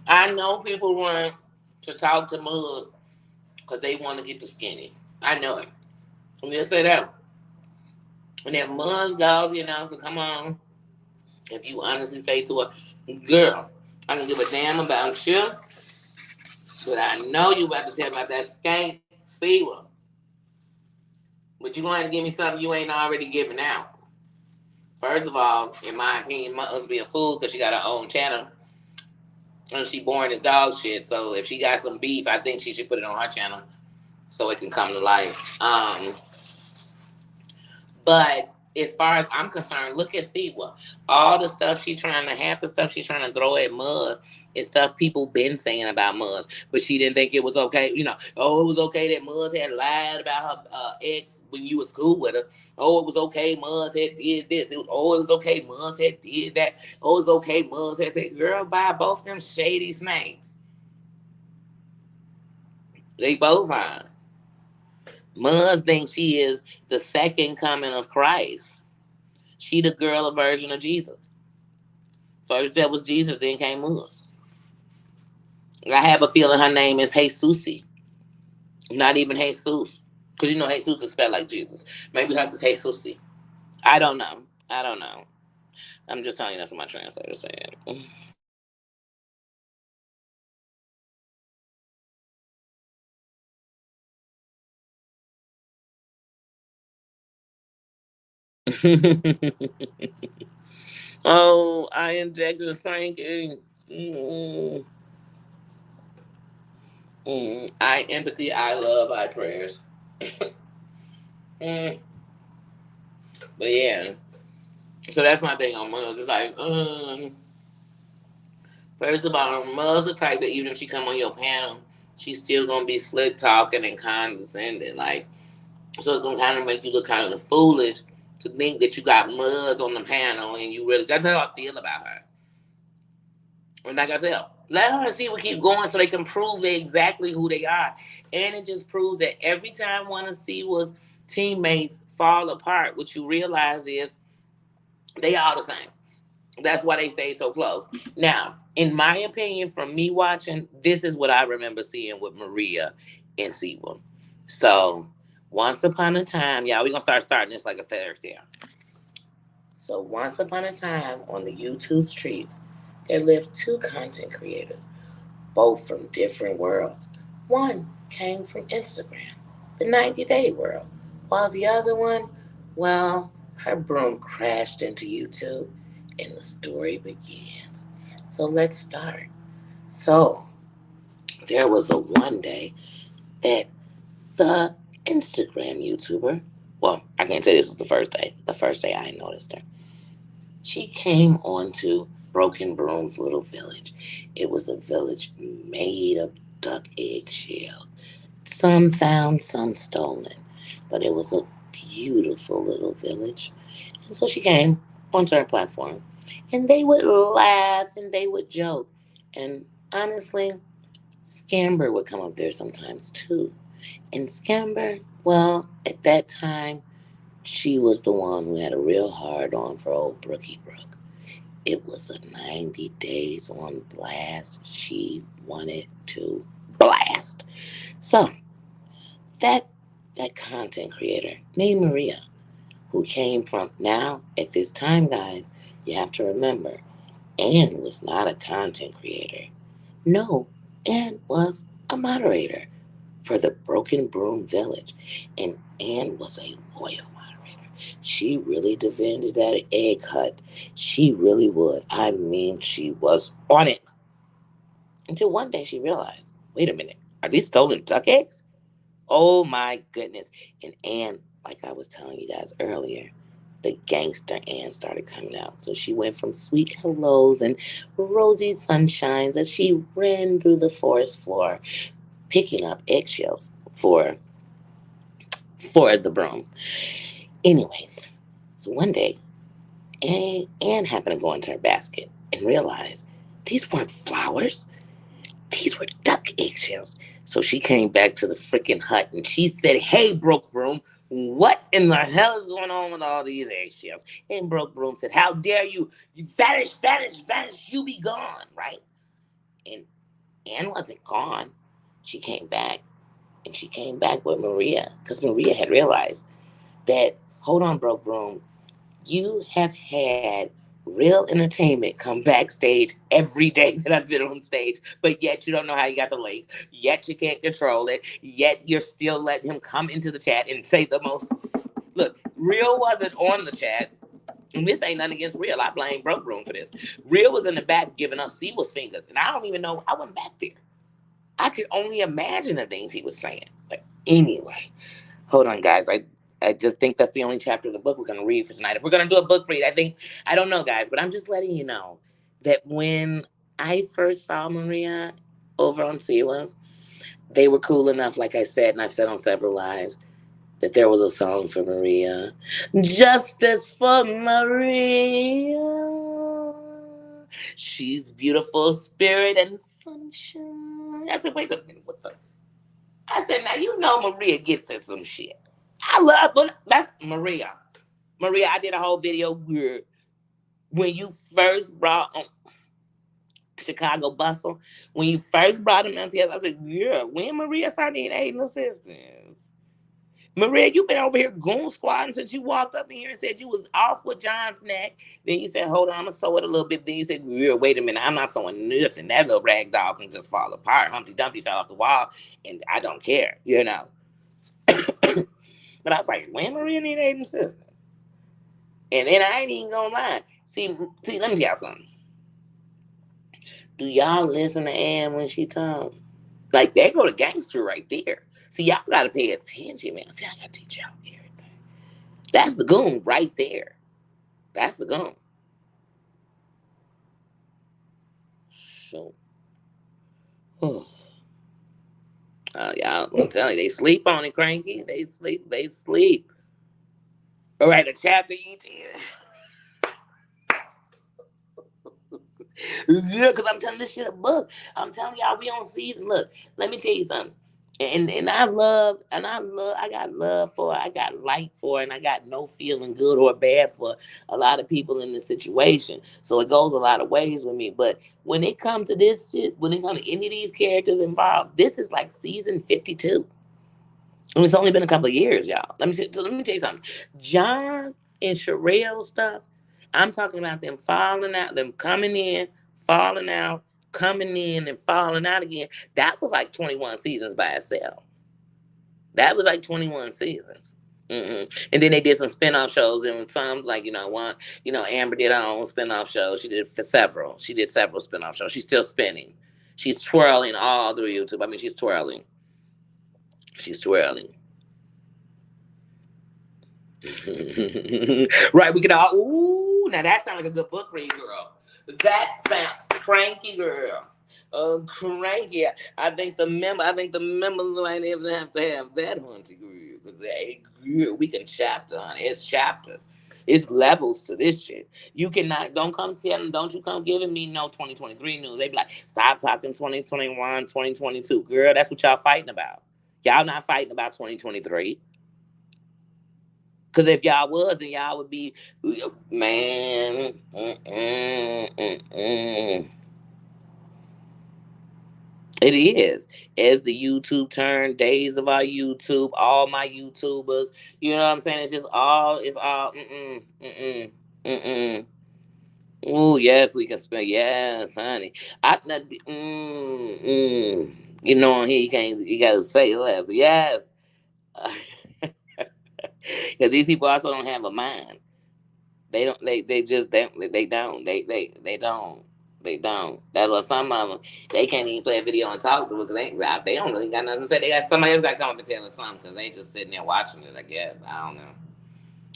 I know people want to talk to Muz because they want to get the skinny. I know it. I'm just say that. And if Muz goes, to come on, if you honestly say to her, girl, I don't give a damn about you, but I know you about to tell me about that skank fever. But you going to give me something you ain't already giving out. First of all, in my opinion, Muz be a fool because she got her own channel. And she boring as dog shit. So if she got some beef, I think she should put it on her channel so it can come to life. But as far as I'm concerned, look at Siwa. All the stuff half the stuff she's trying to throw at Muz is stuff people been saying about Muz. But she didn't think it was okay. It was okay that Muz had lied about her ex when you was cool with her. Oh, it was okay Muz had did this. It was okay Muz had did that. Oh, it was okay Muz had said, girl, buy both them shady snakes. They both are. Muz thinks she is the second coming of Christ. She the girl, a version of Jesus. First there was Jesus, then came Muz. I have a feeling her name is Jesusi. Not even Jesus. Because Jesus is spelled like Jesus. Maybe her is Jesusi. I don't know. I'm just telling you that's what my translator said. Oh, I injection spanking. I empathy, I love, I prayers. But yeah. So that's my thing on Muz. It's like, first of all, Muz the type that even if she come on your panel, she's still gonna be slick talking and condescending. So it's gonna kind of make you look kind of foolish to think that you got Muz on the panel and you really. That's how I feel about her. And like I said, let her and see what keep going so they can prove they exactly who they are. And it just proves that every time one of Siwa's teammates fall apart, what you realize is they all the same. That's why they stay so close. Now, in my opinion, from me watching, this is what I remember seeing with Maria and Siwa. So, once upon a time, y'all, we're going to starting this like a fairy tale. So, once upon a time on the YouTube streets, there lived two content creators, both from different worlds, One came from Instagram, the 90-day world, while the other one, well, her broom crashed into YouTube and the story begins. So let's start. So there was a one day that the Instagram YouTuber, well, I can't say this was the first day. The first day I noticed her. She came onto Broken Broom's little village. It was a village made of duck eggshells. Some found, some stolen. But it was a beautiful little village. And so she came onto our platform. And they would laugh and they would joke. And honestly, Scamber would come up there sometimes too. And Scamber, well, at that time, she was the one who had a real hard on for old Brookie Brook. It was a 90 days on blast. She wanted to blast. So that that content creator named Maria, who came from now at this time, guys, you have to remember, Anne was not a content creator. No, Anne was a moderator for the Broken Broom Village. And Anne was a loyal moderator. She really defended that egg hut. She really would. I mean, she was on it. Until one day she realized, wait a minute, are these stolen duck eggs? Oh my goodness. And Anne, like I was telling you guys earlier, the gangster Anne started coming out. So she went from sweet hellos and rosy sunshines as she ran through the forest floor, picking up eggshells for the broom. Anyways, so one day, Anne happened to go into her basket and realize these weren't flowers. These were duck eggshells. So she came back to the freaking hut and she said, hey, Broke Broom, what in the hell is going on with all these eggshells? And Broke Broom said, how dare you? You vanish, vanish, vanish, you be gone, right? And Anne wasn't gone. She came back. And she came back with Maria because Maria had realized that, hold on, Broke Broom, you have had real entertainment come backstage every day that I've been on stage, but yet you don't know how you got the link, yet you can't control it, yet you're still letting him come into the chat and say the most. Look, Real wasn't on the chat. And this ain't nothing against Real. I blame Broke Room for this. Real was in the back giving us Seamus fingers, and I don't even know. I wasn't back there. I could only imagine the things he was saying. But anyway, hold on, guys. I just think that's the only chapter of the book we're going to read for tonight. If we're going to do a book read, I don't know, guys, but I'm just letting you know that when I first saw Maria over on Siwa's, they were cool enough, like I said, and I've said on several lives, that there was a song for Maria. Justice for Maria. She's beautiful spirit and sunshine. I said, wait a minute, what the? I said, now you know Maria gets at some shit. I love, but that's Maria. Maria, I did a whole video where when you first brought Chicago Bustle, when you first brought them out together, I said, yeah, when Maria started needing aid and assistance. Maria, you been over here goon squatting since you walked up in here and said you was off with John's neck. Then you said, hold on, I'm going to sew it a little bit. Then you said, yeah, wait a minute, I'm not sewing this. And that little rag doll can just fall apart. Humpty Dumpty fell off the wall, and I don't care, you know. But I was like, when Maria need aid and assistance? And then I ain't even going to lie. See, let me tell y'all something. Do y'all listen to Ann when she talks? Like, there go the gangster right there. See, y'all got to pay attention, man. See, I got to teach y'all everything. That's the goon right there. That's the goon. So, y'all, I'm telling you, they sleep on it, Cranky. They sleep. They sleep. All right, a chapter each is. Yeah, because I'm telling this shit a book. I'm telling y'all, we on season. Look, let me tell you something. And I got love for, I got like for, and I got no feeling good or bad for a lot of people in this situation. So it goes a lot of ways with me. But when it comes to this shit, when it comes to any of these characters involved, this is like season 52. And it's only been a couple of years, y'all. Let me tell you something. John and Sherelle stuff, I'm talking about them falling out, them coming in, falling out, coming in and falling out again. That was like 21 seasons by itself. That was like 21 seasons. And then they did some spinoff shows, and some like one, Amber did her own spinoff show. She did several. She did several spinoff shows. She's still spinning. She's twirling all through YouTube. I mean, she's twirling. She's twirling. Right, we could all. Ooh, now that sounds like a good book read, girl. That sounds cranky, girl. Cranky. I think the members might even have to have that one to agree, because we can chapter, honey. It's chapters. It's levels to this shit. You cannot. Don't come telling. Don't you come giving me no 2023 news. They be like, stop talking 2021, 2022, girl. That's what y'all fighting about. Y'all not fighting about 2023. Because if y'all was, then y'all would be, man. It is. As the YouTube turn, days of our YouTube, all my YouTubers, you know what I'm saying? It's all, Oh, yes, we can spell. Yes, honey. You know, on here, you got to say less. Yes. Because these people also don't have a mind. They don't. They just don't. They don't. They don't. They don't. That's why some of them, they can't even play a video and talk to us because they don't really got nothing to say. They got somebody else got to come up and tell us something because they just sitting there watching it. I guess I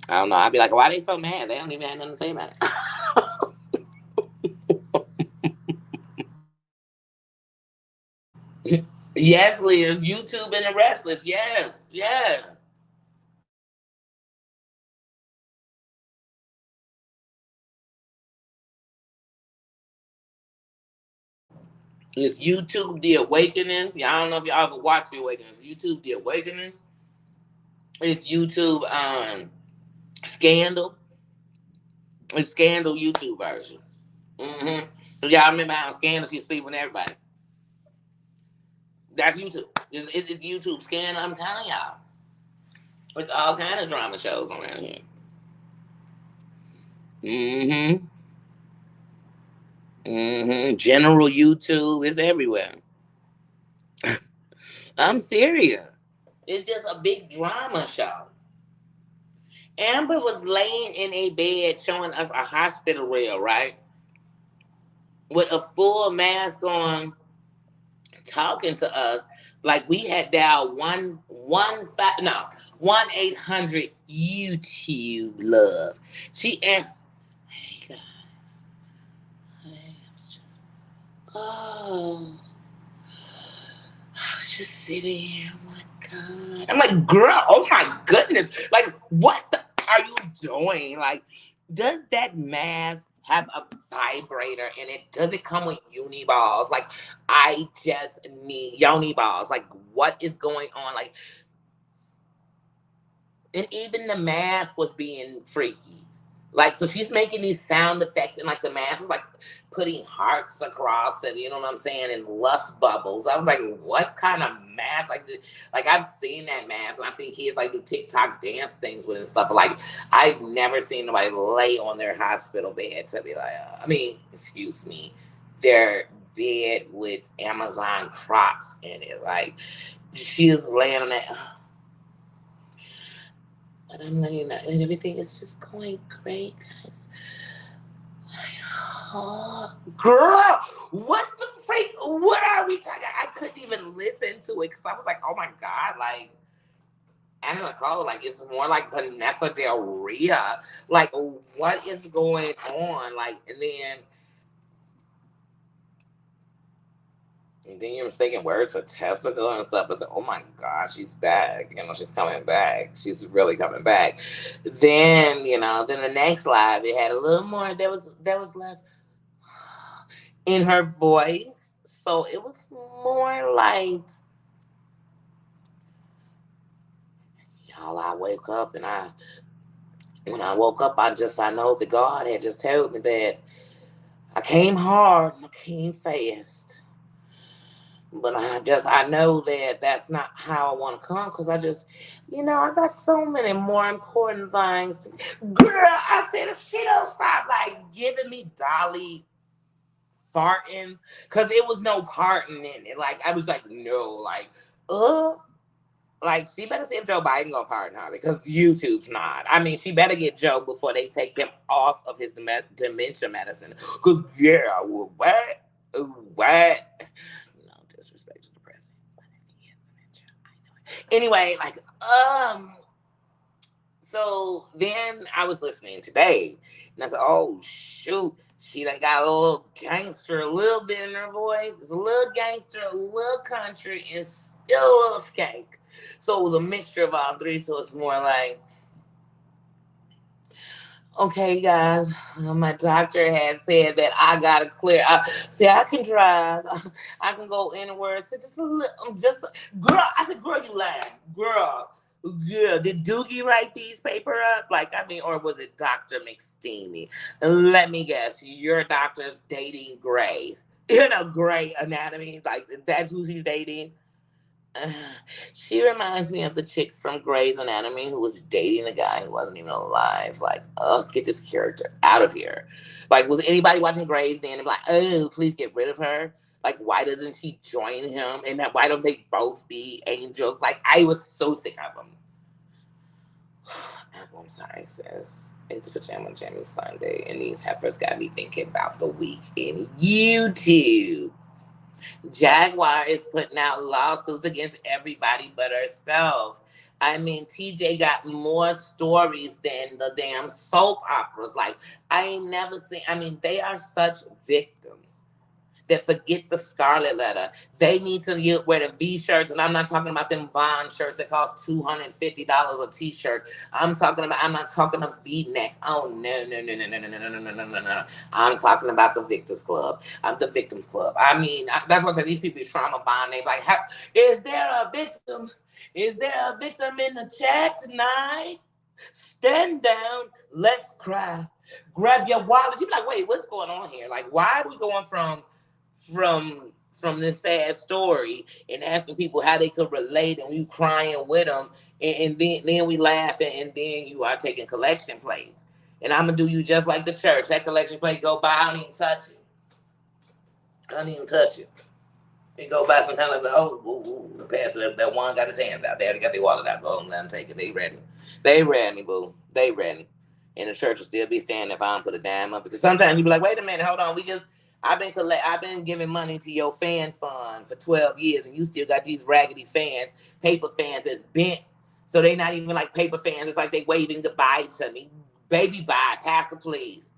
don't know. I'd be like, why they so mad? They don't even have nothing to say about it. Yes, Liz. YouTube and the Restless. Yes. Yeah. It's YouTube The Awakenings. Yeah, I don't know if y'all ever watched The Awakenings. YouTube The Awakenings. It's YouTube Scandal. It's Scandal YouTube version. So y'all remember how Scandal she sleep with everybody? That's YouTube. It's YouTube Scandal. I'm telling y'all. It's all kind of drama shows around here. General YouTube is everywhere. I'm serious. It's just a big drama show. Amber was laying in a bed showing us a hospital reel, right? With a full mask on, talking to us like we had dialed 1-800 YouTube love. She and hey guys, hey, I was just I was just sitting here. Oh my god! I'm like, girl, oh my goodness! Like, what are you doing? Like, does that mask have a vibrator in it? Does it come with uni balls? Like, I just need yoni balls. Like, what is going on? Like, and even the mask was being freaky. Like, so she's making these sound effects, and like the mask is like putting hearts across it, you know what I'm saying, and lust bubbles. I was like, what kind of mask? Like I've seen that mask, and I've seen kids like do TikTok dance things with it and stuff. But like, I've never seen nobody lay on their hospital bed to be like, excuse me, their bed with Amazon props in it. Like, she is laying on that. But I'm letting you know, and everything is just going great, guys. Oh, girl, what the freak? What are we talking? I couldn't even listen to it because I was like, oh my god, like Anna Nicole, like it's more like Vanessa Del Rio. Like, what is going on? Like, and then you're mistaking words for testicle and stuff. I said, oh my god, she's back. You know, she's coming back. She's really coming back. Then, then the next live, it had a little more. There was less in her voice. So it was more like, y'all, I wake up and when I woke up, I know that God had just told me that I came hard and I came fast. But I know that that's not how I want to come, because I just, I got so many more important things. Girl, I said, if she don't stop, like, giving me Dolly farting, because it was no parting in it. Like, I was like, no, like, she better see if Joe Biden gonna pardon her, because YouTube's not. I mean, she better get Joe before they take him off of his dementia medicine. Because, yeah, well, what? What? No disrespect to the president, but he has dementia. I know it. Anyway, like, so then I was listening today, and I said, oh, shoot, she done got a little gangster, a little bit in her voice. It's a little gangster, a little country, and still a little skank. So it was a mixture of all three, so it's more like, okay, guys, my doctor has said that I got to clear. See, I can drive. I can go anywhere. So girl, I said, girl, you lying. Girl, yeah, did Doogie write these paper up? Like, I mean, or was it Dr. McSteamy? Let me guess, your doctor's dating Grey's. You know, Grey Anatomy. Like, that's who he's dating. She reminds me of the chick from Grey's Anatomy who was dating a guy who wasn't even alive. Like, get this character out of here. Like, was anybody watching Grey's then and be like, oh, please get rid of her? Like, why doesn't she join him? And why don't they both be angels? Like, I was so sick of them. I'm sorry, sis. It's Pajama Jammy Sunday, and these heifers got me thinking about the week in YouTube. Jaguar is putting out lawsuits against everybody but herself. I mean, TJ got more stories than the damn soap operas. Like, I ain't never seen, I mean, they are such victims that forget the scarlet letter. They need to wear the V-shirts, and I'm not talking about them Vaughn shirts that cost $250 a t-shirt. I'm not talking a V-neck. Oh, no. I'm talking about the Victors Club. I'm the Victims Club. I mean, that's what I say. These people trauma bond. They like, is there a victim? Is there a victim in the chat tonight? Stand down. Let's cry. Grab your wallet. You be like, wait, what's going on here? Like, why are we going from this sad story and asking people how they could relate, and you crying with them, and then we laugh, and then you are taking collection plates, and I'm gonna do you just like the church. That collection plate go by, I don't even touch it. It go by sometimes like, the pastor, that one got his hands out there, they got their wallet out, go and let them take it. They ready, boo, they ready. And the church will still be standing if I don't put a dime up, because sometimes you be like, wait a minute, hold on, I've been giving money to your fan fund for 12 years, and you still got these raggedy fans, paper fans that's bent. So they not even like paper fans. It's like they waving goodbye to me. Baby, bye. Pastor, please.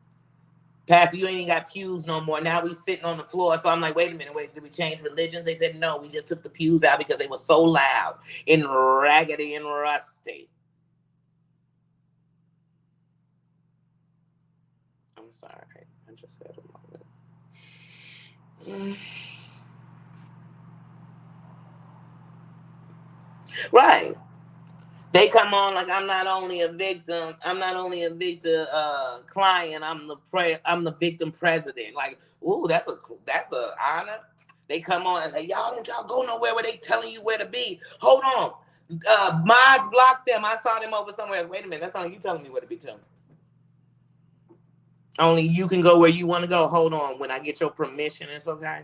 Pastor, you ain't even got pews no more. Now we sitting on the floor. So I'm like, wait a minute. Did we change religions? They said, no, we just took the pews out because they were so loud and raggedy and rusty. I'm sorry. I just had a moment. Right. They come on like I'm not only a victim client, I'm the victim president. Like, ooh, that's a honor. They come on and say, don't y'all go nowhere where they telling you where to be. Hold on. Mods block them. I saw them over somewhere. Wait a minute, that's only you telling me where to be too. Only you can go where you want to go. Hold on. When I get your permission, it's okay.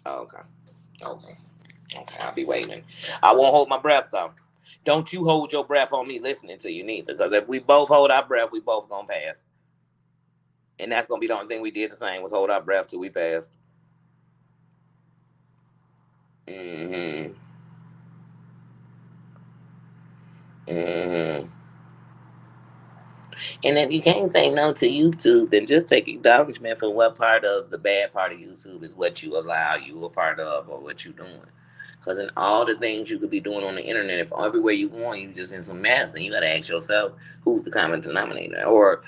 Oh, okay. I'll be waiting. I won't hold my breath though. Don't you hold your breath on me listening to you neither. Because if we both hold our breath, we both gonna pass. And that's gonna be the only thing we did the same, was hold our breath till we passed. Mm-hmm. And if you can't say no to YouTube, then just take acknowledgement for what part of the bad part of YouTube is what you allow you a part of, or what you're doing. Because in all the things you could be doing on the internet, if everywhere you go, you just in some mess, then you got to ask yourself, who's the common denominator? Or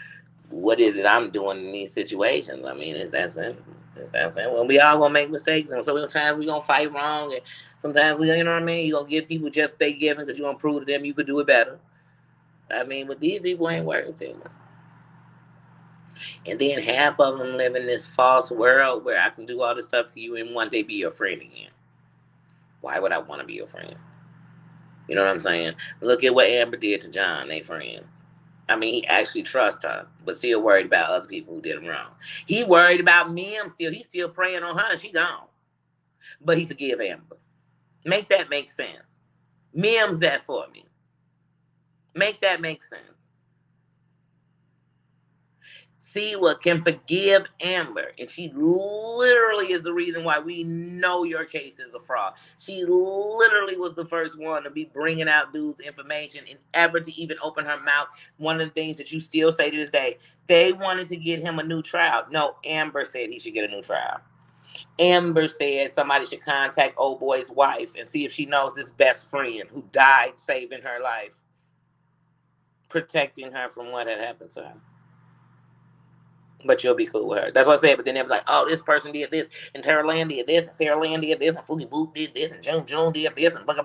what is it I'm doing in these situations? I mean, it's that simple. And we all going to make mistakes. And so sometimes we going to fight wrong. And sometimes you know what I mean? You're going to give people just they giving because you want to prove to them you could do it better. I mean, but these people ain't working for me. And then half of them live in this false world where I can do all this stuff to you and one day be your friend again. Why would I want to be your friend? You know what I'm saying? Look at what Amber did to John. They friends. I mean, he actually trusts her, but still worried about other people who did him wrong. He worried about Mim still. He's still praying on her, and she gone. But he forgive Amber. Make that make sense. Mim's that for me. Make that make sense. See what can forgive Amber, and she literally is the reason why we know your case is a fraud. She literally was the first one to be bringing out dude's information and ever to even open her mouth. One of the things that you still say to this day, they wanted to get him a new trial. No, Amber said he should get a new trial. Amber said somebody should contact old boy's wife and see if she knows this best friend who died saving her life, protecting her from what had happened to her. But you'll be cool with her. That's what I said. But then they'll be like, oh, this person did this, and Tara Land did this, and Sarah Land did this, and Foogie Boot did this, and June did this, and blah.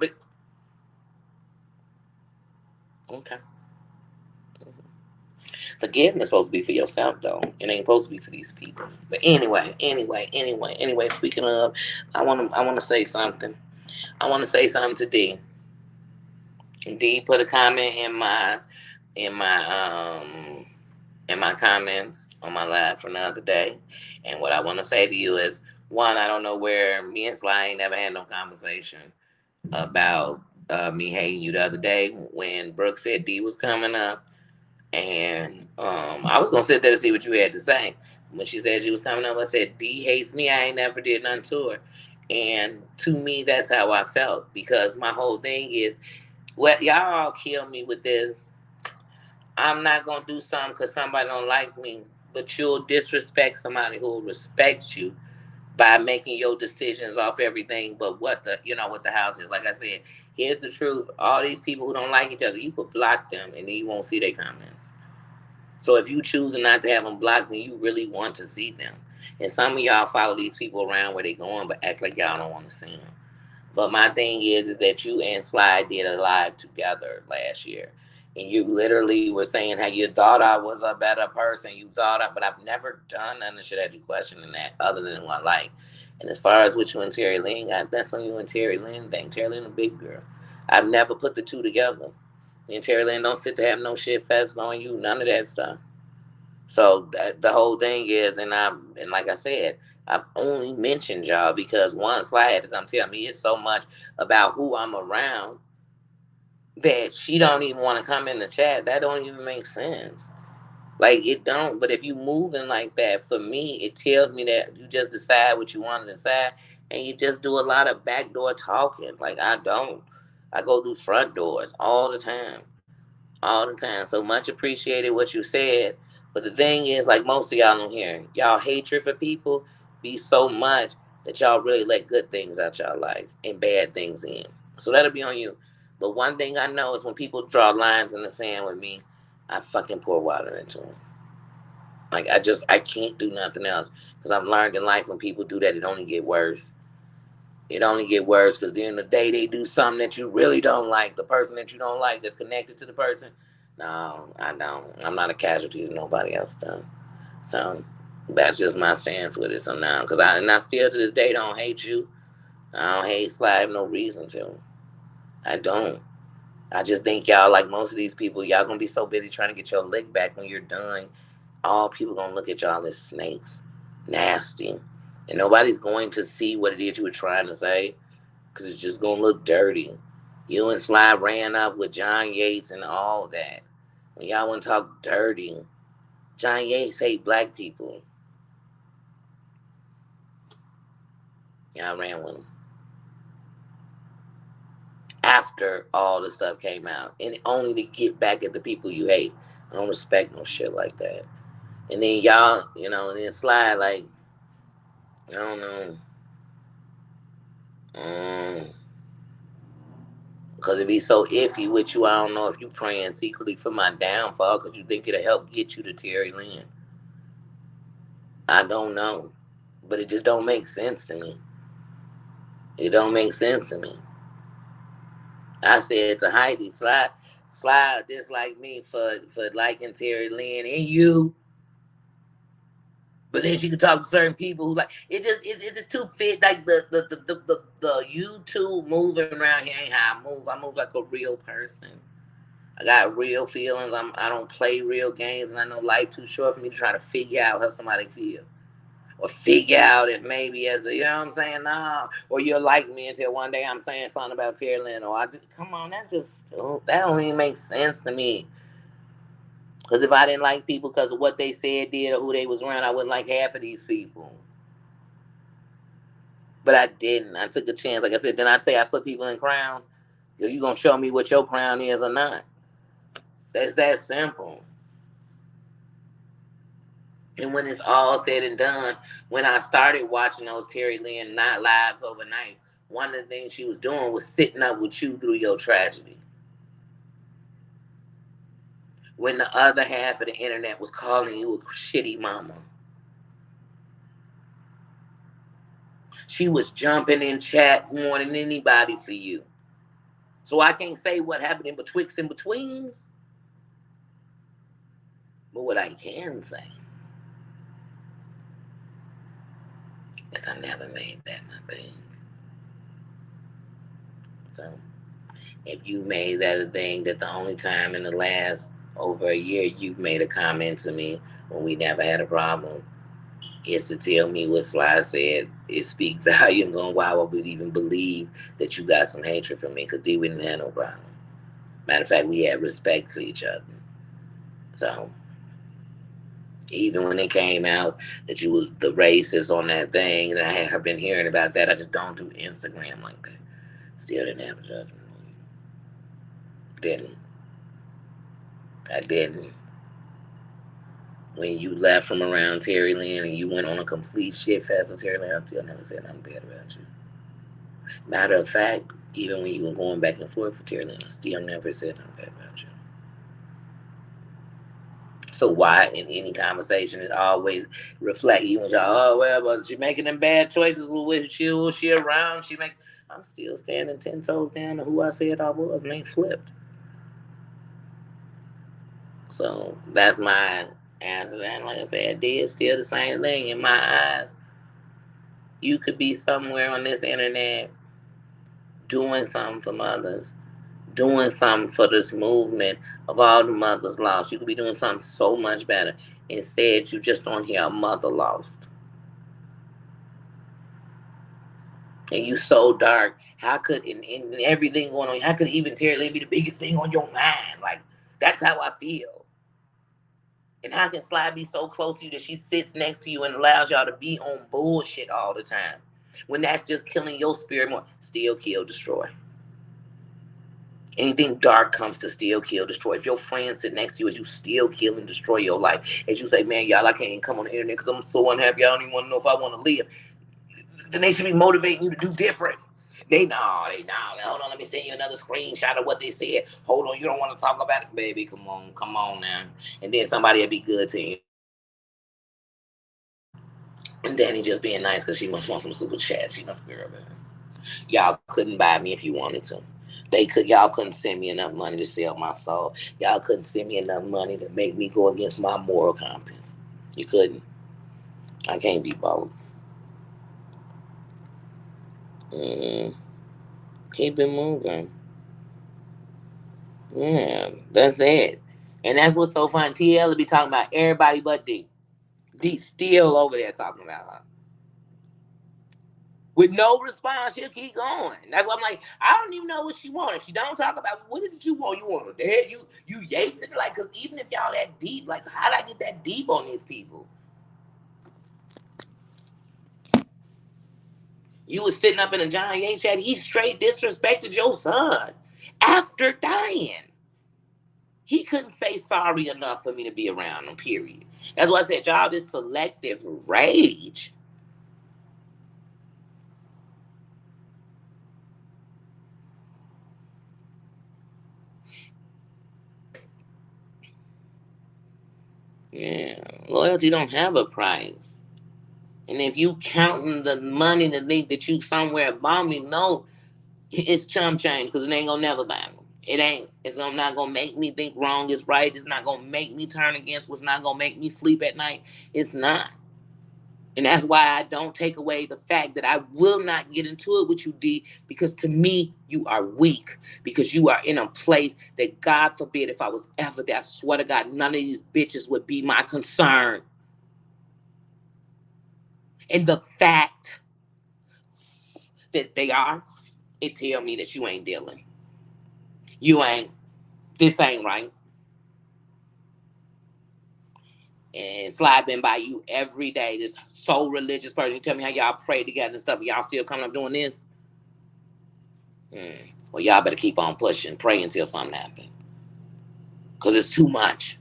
Okay. Forgiveness is supposed to be for yourself, though. It ain't supposed to be for these people. But anyway. Speaking of, I want to say something. I want to say something to D. D put a comment in my comments on my live from the other day. And what I want to say to you is, one, I don't know where me and Sly ain't never had no conversation about me hating you the other day when Brooke said D was coming up. And I was going to sit there to see what you had to say. When she said she was coming up, I said, D hates me. I ain't never did nothing to her. And to me, that's how I felt. Because my whole thing is, well, y'all all kill me with this. I'm not going to do something because somebody don't like me. But you'll disrespect somebody who will respect you by making your decisions off everything but what the house is. Like I said, here's the truth. All these people who don't like each other, you could block them and then you won't see their comments. So if you choose not to have them blocked, then you really want to see them. And some of y'all follow these people around where they going, but act like y'all don't want to see them. But my thing is that you and Sly did a live together last year. And you literally were saying how you thought I was a better person. But I've never done nothing that should have you questioning that other than who I like. And as far as what you and Terry Lynn got, that's on you and Terry Lynn thing. Terry Lynn a big girl. I've never put the two together. Me and Terry Lynn don't sit to have no shit fest on you, none of that stuff. So the whole thing is, and like I said, I've only mentioned y'all because one, Sly had to come tell me it's so much about who I'm around that she don't even want to come in the chat. That don't even make sense. Like, it don't. But if you moving like that, for me, it tells me that you just decide what you want to decide, and you just do a lot of backdoor talking. Like, I don't. I go through front doors all the time. All the time. So much appreciated what you said. But the thing is, like most of y'all on here, y'all hatred for people be so much that y'all really let good things out y'all life and bad things in. So that'll be on you. But one thing I know is when people draw lines in the sand with me, I fucking pour water into them. Like, I can't do nothing else. Because I've learned in life when people do that, it only get worse. It only get worse because then the day they do something that you really don't like, the person that you don't like that's connected to the person, no, I don't. I'm not a casualty to nobody else though. So that's just my stance with it. So now, because I still to this day don't hate you. I don't hate Sly. I have no reason to. I don't. I just think y'all, like most of these people, y'all gonna be so busy trying to get your lick back when you're done. All people gonna look at y'all as snakes, nasty. And nobody's going to see what it is you were trying to say because it's just going to look dirty. You and Sly ran up with John Yates and all that. When y'all want to talk dirty, John Yates hate black people. Y'all ran with him. After all the stuff came out. And only to get back at the people you hate. I don't respect no shit like that. And then y'all, and then Sly, like, I don't know. Because it be so iffy with you. I don't know if you praying secretly for my downfall because you think it'll help get you to Terry Lynn. I don't know. But it just don't make sense to me. It don't make sense to me. I said to Heidi, Sly dislike me for liking Terry Lynn and you. But then she could talk to certain people who like it. Just too fit. Like the YouTube moving around here ain't how I move. I move like a real person. I got real feelings. I don't play real games, and I know life too short for me to try to figure out how somebody feels. Or figure out if maybe as a, you know what I'm saying? Nah. Or you'll like me until one day I'm saying something about Terry Lynn. Or come on, that don't even make sense to me. Because if I didn't like people because of what they said, did, or who they was around, I wouldn't like half of these people. But I didn't. I took a chance. Like I said, then I tell you I put people in crowns. You gonna show me what your crown is or not. That's that simple. And when it's all said and done, when I started watching those Terry Lynn Night Lives overnight, one of the things she was doing was sitting up with you through your tragedy. When the other half of the internet was calling you a shitty mama. She was jumping in chats more than anybody for you. So I can't say what happened in betwixt and between. But what I can say is I never made that my thing. So if you made that a thing, that the only time in the last over a year you've made a comment to me when we never had a problem is to tell me what Sly said, it speaks volumes on why I would even believe that you got some hatred for me, because we didn't have no problem. Matter of fact, we had respect for each other. So even when it came out that you was the racist on that thing, and I had been hearing about that, I just don't do Instagram like that. Still didn't have a judgment on you. Didn't. I didn't. When you left from around Terry Lynn and you went on a complete shit fest with Terry Lynn, I still never said nothing bad about you. Matter of fact, even when you were going back and forth with Terry Lynn, I still never said nothing bad about you. So why in any conversation it always reflect you and y'all, oh well, but she making them bad choices with you, she around, I'm still standing 10 toes down to who I said I was, and they flipped. So that's my answer to that. And like I said, I did still the same thing in my eyes. You could be somewhere on this internet doing something for mothers, doing something for this movement of all the mothers lost. You could be doing something so much better. Instead, you just don't hear a mother lost. And you so dark. How could in everything going on, how could even Terry Lynn be the biggest thing on your mind? Like, that's how I feel. And how can Sly be so close to you that she sits next to you and allows y'all to be on bullshit all the time? When that's just killing your spirit more. Steal, kill, destroy. Anything dark comes to steal, kill, destroy. If your friends sit next to you as you steal, kill, and destroy your life, as you say, man, y'all, I can't even come on the internet because I'm so unhappy. I don't even want to know if I want to live. Then they should be motivating you to do different. They know. Hold on, let me send you another screenshot of what they said. Hold on, you don't want to talk about it, baby. Come on now. And then somebody will be good to you. And Danny just being nice because she must want some super chats. She must girl, man. Y'all couldn't buy me if you wanted to. Y'all couldn't send me enough money to sell my soul. Y'all couldn't send me enough money to make me go against my moral compass. You couldn't. I can't be bold. Keep it moving. Yeah, that's it. And that's what's so fun. TL will be talking about everybody but D. D still over there talking about her. With no response, she'll keep going. That's why I'm like, I don't even know what she wants. If she don't talk about what is it you want? You want her dead? You Yates it? Like, because even if y'all that deep, like, how'd I get that deep on these people? You was sitting up in a John Yates chat. He straight disrespected your son after dying. He couldn't say sorry enough for me to be around him, period. That's why I said, y'all, this selective rage. Yeah, loyalty don't have a price. And if you counting the money to think that you somewhere bought me, no, it's chump change because it ain't gonna never buy me. It ain't. It's not gonna make me think wrong is right. It's not gonna make me turn against what's not gonna make me sleep at night. It's not. And that's why I don't take away the fact that I will not get into it with you, D, because to me, you are weak. Because you are in a place that, God forbid, if I was ever there, I swear to God, none of these bitches would be my concern. And the fact that they are, it tell me that you ain't dealing. You ain't. This ain't right. And Sly been by you every day. This so religious person. You tell me how y'all pray together and stuff. Y'all still coming up doing this? Well, y'all better keep on pushing. Pray until something happens. Because it's too much.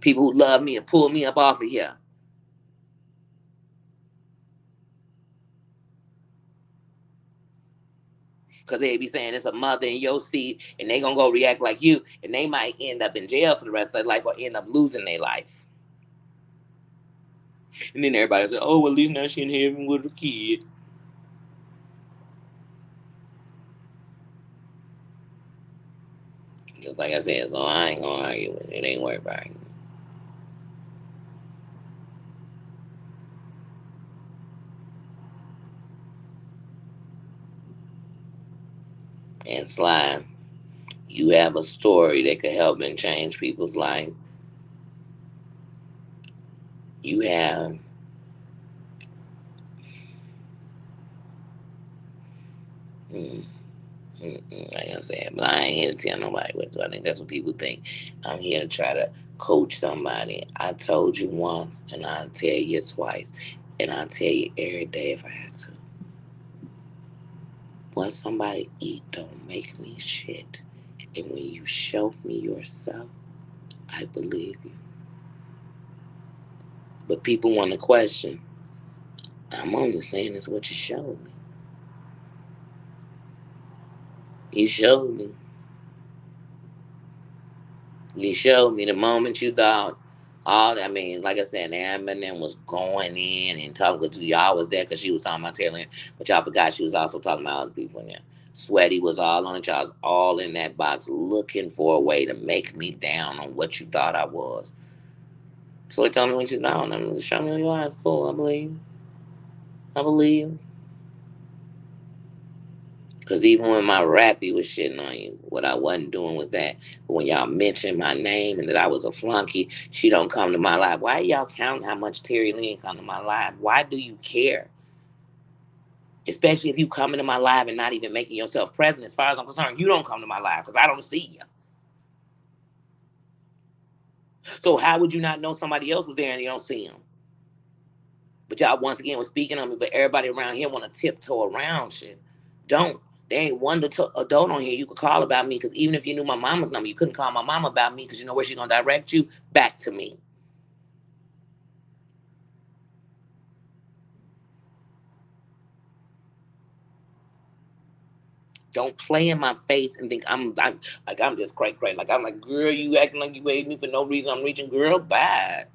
People who love me and pull me up off of here. Because they be saying it's a mother in your seat and they going to go react like you. And they might end up in jail for the rest of their life or end up losing their life. And then everybody say, oh, well, at least now she in heaven with her kid. Just like I said, so I ain't going to argue with it. It ain't worth arguing. And Slime, you have a story that could help and change people's life. You have like I said, but I ain't here to tell nobody what to do. I think that's what people think. I'm here to try to coach somebody. I told you once, and I'll tell you twice, and I'll tell you every day if I have to. What somebody eat don't make me shit. And when you show me yourself, I believe you. But people want to question. I'm only saying it's what you showed me. You showed me. You showed me the moment you thought I mean, like I said, Eminem was going in and talking to y'all was there because she was talking about Taylor, but y'all forgot she was also talking about other people in there. Sweaty was all on it. Y'all was all in that box looking for a way to make me down on what you thought I was. So he told me what you thought. I mean, show me your eyes. Cool, I believe. I believe. Because even when my rappy was shitting on you, what I wasn't doing was that. But when y'all mentioned my name and that I was a flunky, she don't come to my life. Why y'all counting how much Terry Lynn come to my life? Why do you care? Especially if you come into my life and not even making yourself present. As far as I'm concerned, you don't come to my life because I don't see you. So how would you not know somebody else was there and you don't see them? But y'all once again was speaking on me, but everybody around here want to tiptoe around shit. Don't. There ain't one adult on here you could call about me because even if you knew my mama's number, you couldn't call my mama about me because you know where she's going to direct you? Back to me. Don't play in my face and think I'm just cray. Like I'm like, girl, you acting like you waiting me for no reason. I'm reaching, girl, bad.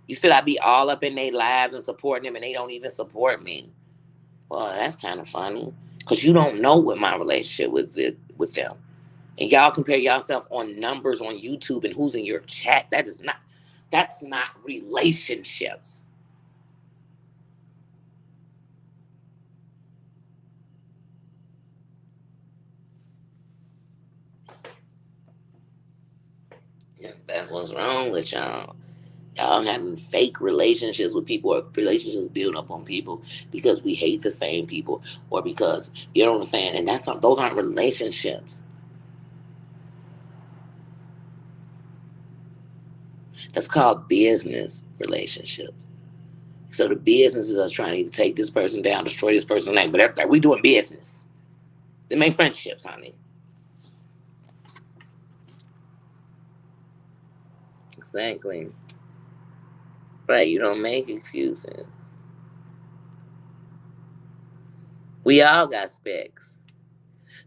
You said I be all up in their lives and supporting them and they don't even support me. Well, that's kind of funny because you don't know what my relationship was with them. And y'all compare yourself on numbers on YouTube and who's in your chat. That's not relationships. Yeah, that's what's wrong with y'all. Y'all having fake relationships with people or relationships built up on people because we hate the same people or because you know what I'm saying? And those aren't relationships. That's called business relationships. So the business is us trying to either take this person down, destroy this person's name, but that's like we doing business. They make friendships, honey. Exactly. Right, you don't make excuses. We all got specs.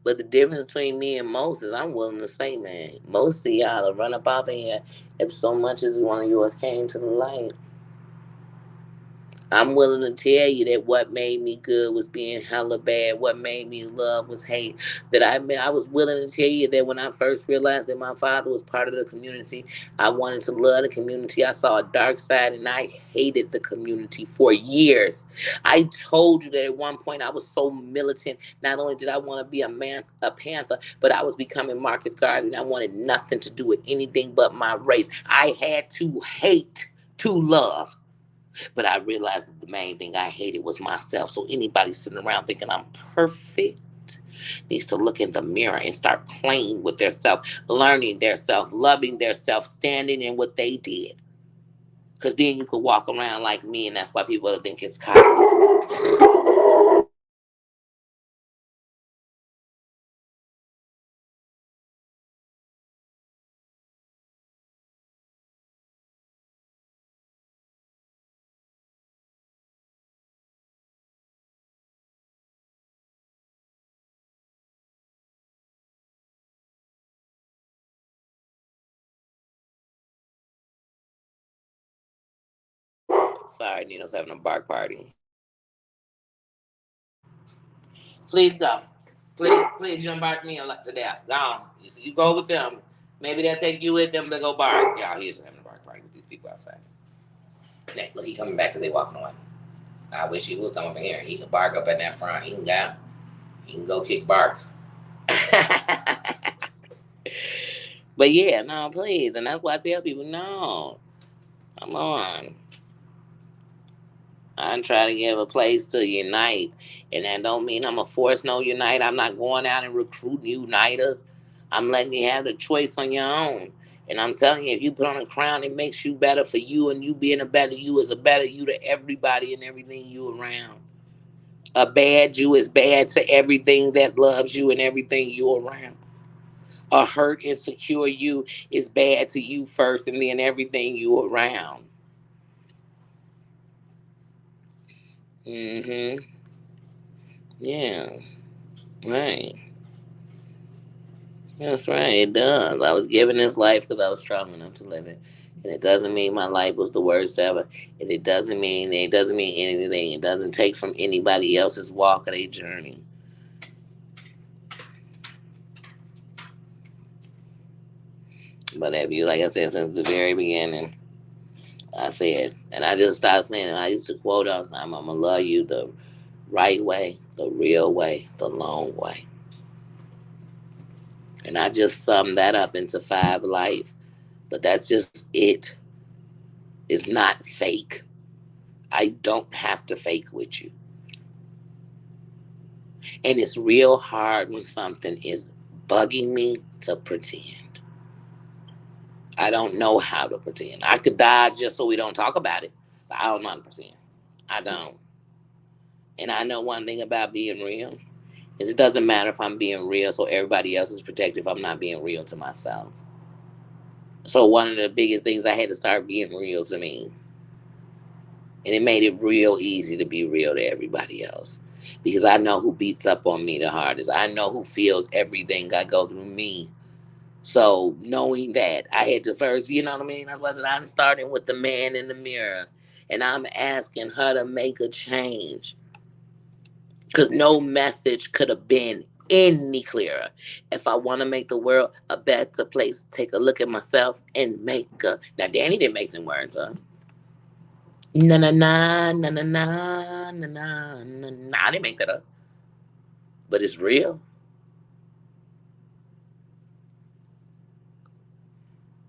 But the difference between me and most is I'm willing to say, man, most of y'all will run up off of here if so much as one of yours came to the light. I'm willing to tell you that what made me good was being hella bad. What made me love was hate. I was willing to tell you that when I first realized that my father was part of the community, I wanted to love the community. I saw a dark side and I hated the community for years. I told you that at one point I was so militant. Not only did I want to be a panther, but I was becoming Marcus Garvey and I wanted nothing to do with anything but my race. I had to hate to love. But I realized that the main thing I hated was myself. So anybody sitting around thinking I'm perfect needs to look in the mirror and start playing with their self, learning their self, loving their self, standing in what they did. Because then you could walk around like me, and that's why people think it's cocky. Sorry, Nino's having a bark party. Please go. Please, you don't bark me to death. Go on. You go with them. Maybe they'll take you with them to go bark. Y'all, he's having a bark party with these people outside. Look, he coming back because they walking away. I wish he would come up in here. He can bark up in that front. He can go kick barks. But yeah, no, please. And that's why I tell people, no. Come on. I'm trying to give a place to unite. And that don't mean I'm a force no unite. I'm not going out and recruiting uniters. I'm letting you have the choice on your own. And I'm telling you, if you put on a crown, it makes you better for you, and you being a better you is a better you to everybody and everything you around. A bad you is bad to everything that loves you and everything you around. A hurt, insecure you is bad to you first and then everything you around. Mm-hmm. Yeah. Right. That's right. It does. I was given this life because I was strong enough to live it. And it doesn't mean my life was the worst ever. And it doesn't mean anything. It doesn't take from anybody else's walk or their journey. But if you, like I said since the very beginning, I said, and I just started saying it. I used to quote all the time, I'm gonna love you the right way, the real way, the long way. And I just summed that up into 5 life. But that's just it. It's not fake. I don't have to fake with you. And it's real hard when something is bugging me to pretend. I don't know how to pretend. I could die just so we don't talk about it, but I don't know how to pretend. I don't. And I know one thing about being real is it doesn't matter if I'm being real so everybody else is protected if I'm not being real to myself. So one of the biggest things I had to start being real to me. And it made it real easy to be real to everybody else. Because I know who beats up on me the hardest. I know who feels everything I go through me. So knowing that, I had to first, you know what I mean? That's why I said I'm starting with the man in the mirror. And I'm asking her to make a change. Because no message could have been any clearer. If I want to make the world a better place, take a look at myself and make a. Now, Danny didn't make them words up. Na na na na na na na na na na. I didn't make that up, but it's real.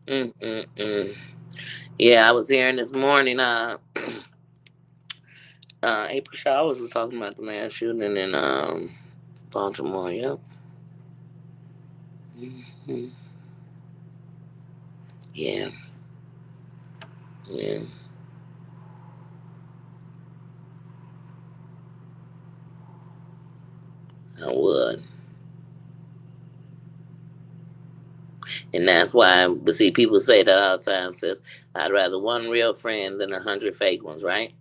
Mm-mm-mm. Yeah, I was hearing this morning. April Showers was talking about the mass shooting in Baltimore. Yep. Hmm. Yeah. Yeah. I would, and that's why. But see, people say that all the time. Says I'd rather one real friend than 100 fake ones, right?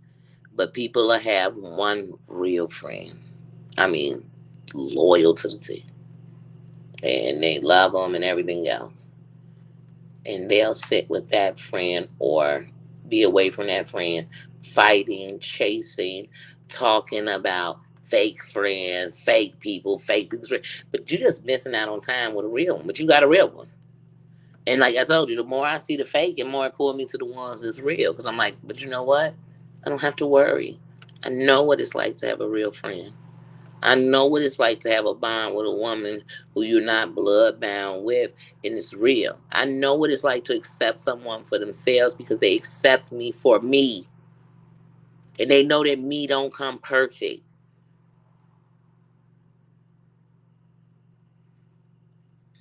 But people have one real friend. I mean, loyalty, and they love them and everything else. And they'll sit with that friend or be away from that friend fighting, chasing, talking about fake friends, fake people's friends. But you're just missing out on time with a real one. But you got a real one. And like I told you, the more I see the fake, the more it pull me to the ones that's real. Because I'm like, but you know what? I don't have to worry. I know what it's like to have a real friend. I know what it's like to have a bond with a woman who you're not blood bound with, and it's real. I know what it's like to accept someone for themselves because they accept me for me, and they know that me don't come perfect.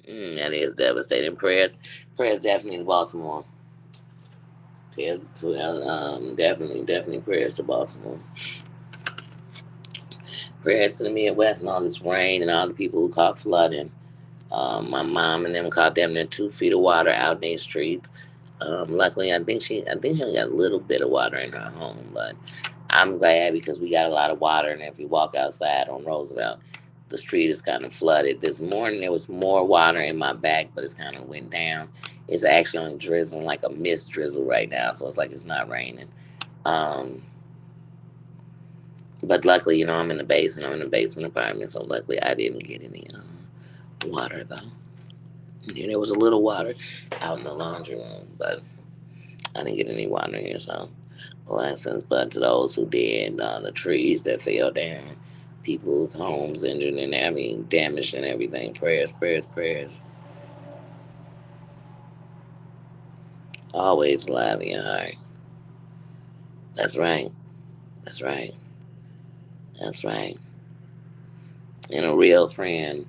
That is devastating. Prayers definitely to Baltimore. Definitely prayers to Baltimore. Prayers to the Midwest and all this rain and all the people who caught flooding. My mom and them caught them in 2 feet of water out in their streets. Luckily, I think she only got a little bit of water in her home, but I'm glad because we got a lot of water. And if you walk outside on Roosevelt, the street is kind of flooded. This morning there was more water in my back, but it's kind of went down. It's actually only drizzling like a mist drizzle right now, so it's like it's not raining. Um, but luckily, I'm in the basement. I'm in the basement apartment, so luckily I didn't get any water though. Yeah, there was a little water out in the laundry room, but I didn't get any water here, so blessings. But to those who did, the trees that fell down, people's homes injured and damaged and everything. Prayers, prayers, prayers. Always alive in your heart. That's right. That's right. That's right. And a real friend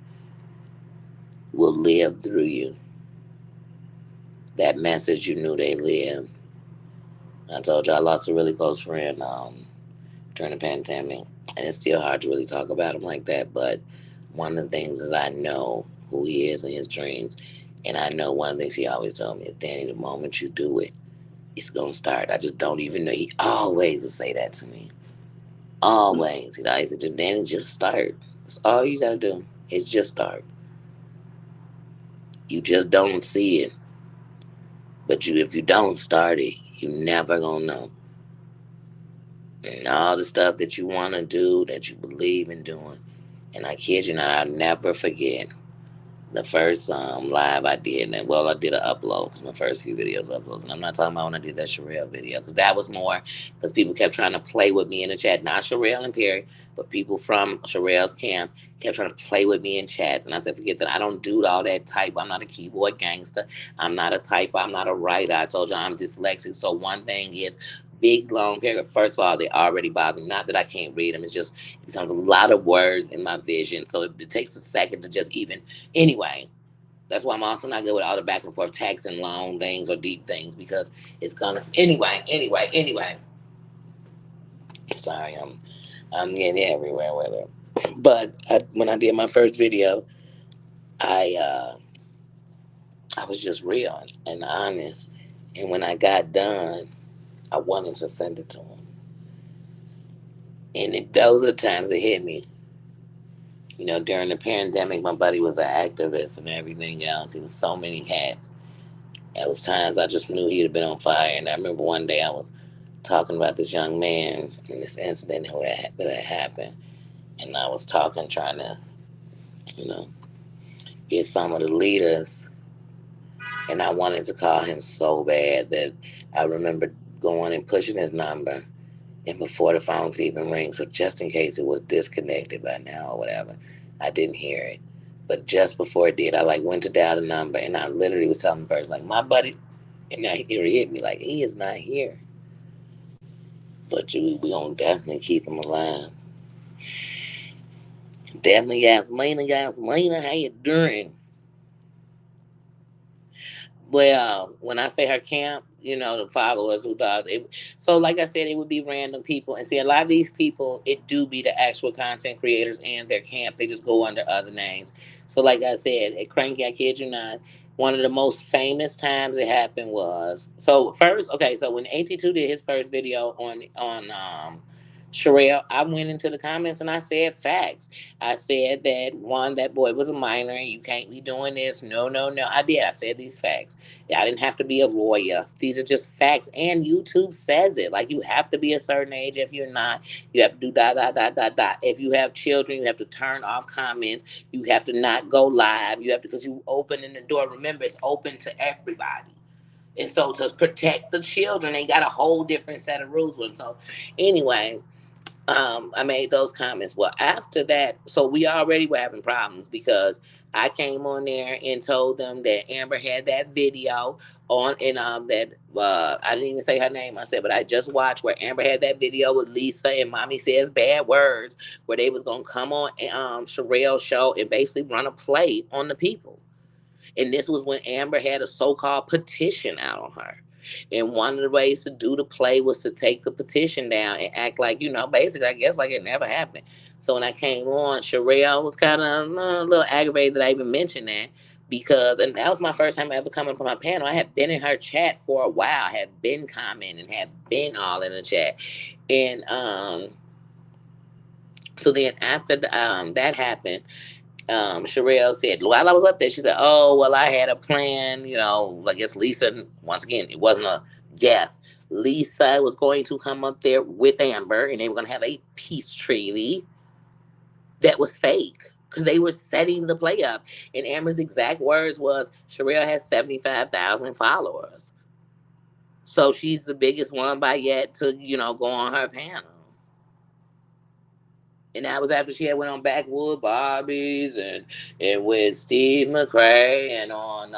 will live through you. That message you knew they lived. I told you I lost a really close friend during the pandemic, and it's still hard to really talk about him like that. But one of the things is I know who he is in his dreams, and I know one of the things he always told me is, Danny, the moment you do it, it's gonna start. I just don't even know. He always would say that to me. Always, he always said, Danny, just start. That's all you gotta do. Is just start. You just don't see it, but if you don't start it, you never gonna know. And all the stuff that you want to do, that you believe in doing. And I kid you not, I'll never forget the first live I did. And well, I did an upload because my first few videos uploads. And I'm not talking about when I did that Sherelle video because that was more because people kept trying to play with me in the chat. Not Sherelle and Perry, but people from Sherelle's camp kept trying to play with me in chats. And I said, forget that. I don't do all that type. I'm not a keyboard gangster. I'm not a typer. I'm not a writer. I told you I'm dyslexic. So one thing is, big long paragraph. First of all, they already bother me. Not that I can't read them. It's just it becomes a lot of words in my vision. So it takes a second to just even. Anyway, that's why I'm also not good with all the back and forth text and long things or deep things because it's gonna. Anyway. Sorry, I'm getting everywhere with it. But when I did my first video, I I was just real and honest. And when I got done, I wanted to send it to him. And those are the times it hit me. During the pandemic, my buddy was an activist and everything else. He was so many hats. There was times I just knew he'd have been on fire. And I remember one day I was talking about this young man and this incident that had happened. And I was talking, trying to, you know, get some of the leaders. And I wanted to call him so bad that I remember going and pushing his number. And before the phone could even ring, so just in case it was disconnected by now or whatever, I didn't hear it. But just before it did, I like went to dial the number and I literally was telling the person, like, my buddy, and now it hit me like, he is not here. But we gonna definitely keep him alive. Definitely Gasolina, how you doing? Well, when I say her camp, the followers who thought it. So, like I said, it would be random people, and see, a lot of these people, it do be the actual content creators and their camp. They just go under other names. So, like I said, at Cranky, I kid you not, one of the most famous times it happened was so first. Okay, so when AT2 did his first video on Sherelle, I went into the comments and I said facts. I said that one, that boy was a minor and you can't be doing this. No, no, no. I did. I said these facts. Yeah, I didn't have to be a lawyer. These are just facts. And YouTube says it. Like you have to be a certain age. If you're not, you have to do dot, dot, dot, dot, dot. If you have children, you have to turn off comments. You have to not go live. You have to, because you opening the door. Remember, it's open to everybody. And so to protect the children, they got a whole different set of rules with them. So anyway, I made those comments. Well, after that, so we already were having problems because I came on there and told them that Amber had that video on, and that I didn't even say her name. I said, but I just watched where Amber had that video with Lisa and Mommy Says Bad Words, where they was gonna come on Sherelle's show and basically run a play on the people. And this was when Amber had a so-called petition out on her. And one of the ways to do the play was to take the petition down and act like, basically, I guess like it never happened. So when I came on, Sherelle was kind of a little aggravated that I even mentioned that because, and that was my first time ever coming from my panel. I had been in her chat for a while, had been commenting, had been all in the chat. And so then after that happened, Sherelle said, while I was up there, she said, "Oh, well, I had a plan. I guess Lisa, once again, it wasn't a guess. Lisa was going to come up there with Amber, and they were going to have a peace treaty that was fake." Because they were setting the play up. And Amber's exact words was, Sherelle has 75,000 followers. So she's the biggest one by yet to, go on her panel. And that was after she had went on Backwood Barbies and with Steve McRae and on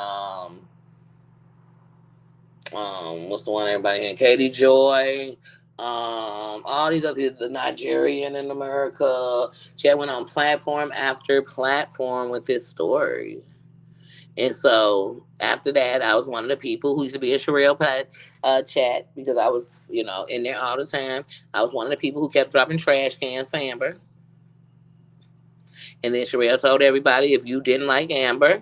what's the one everybody in Katie Joy, all these other people, the Nigerian in America. She had went on platform after platform with this story. And so after that, I was one of the people who used to be in Sherelle chat because I was, in there all the time. I was one of the people who kept dropping trash cans for Amber. And then Sherelle told everybody if you didn't like Amber,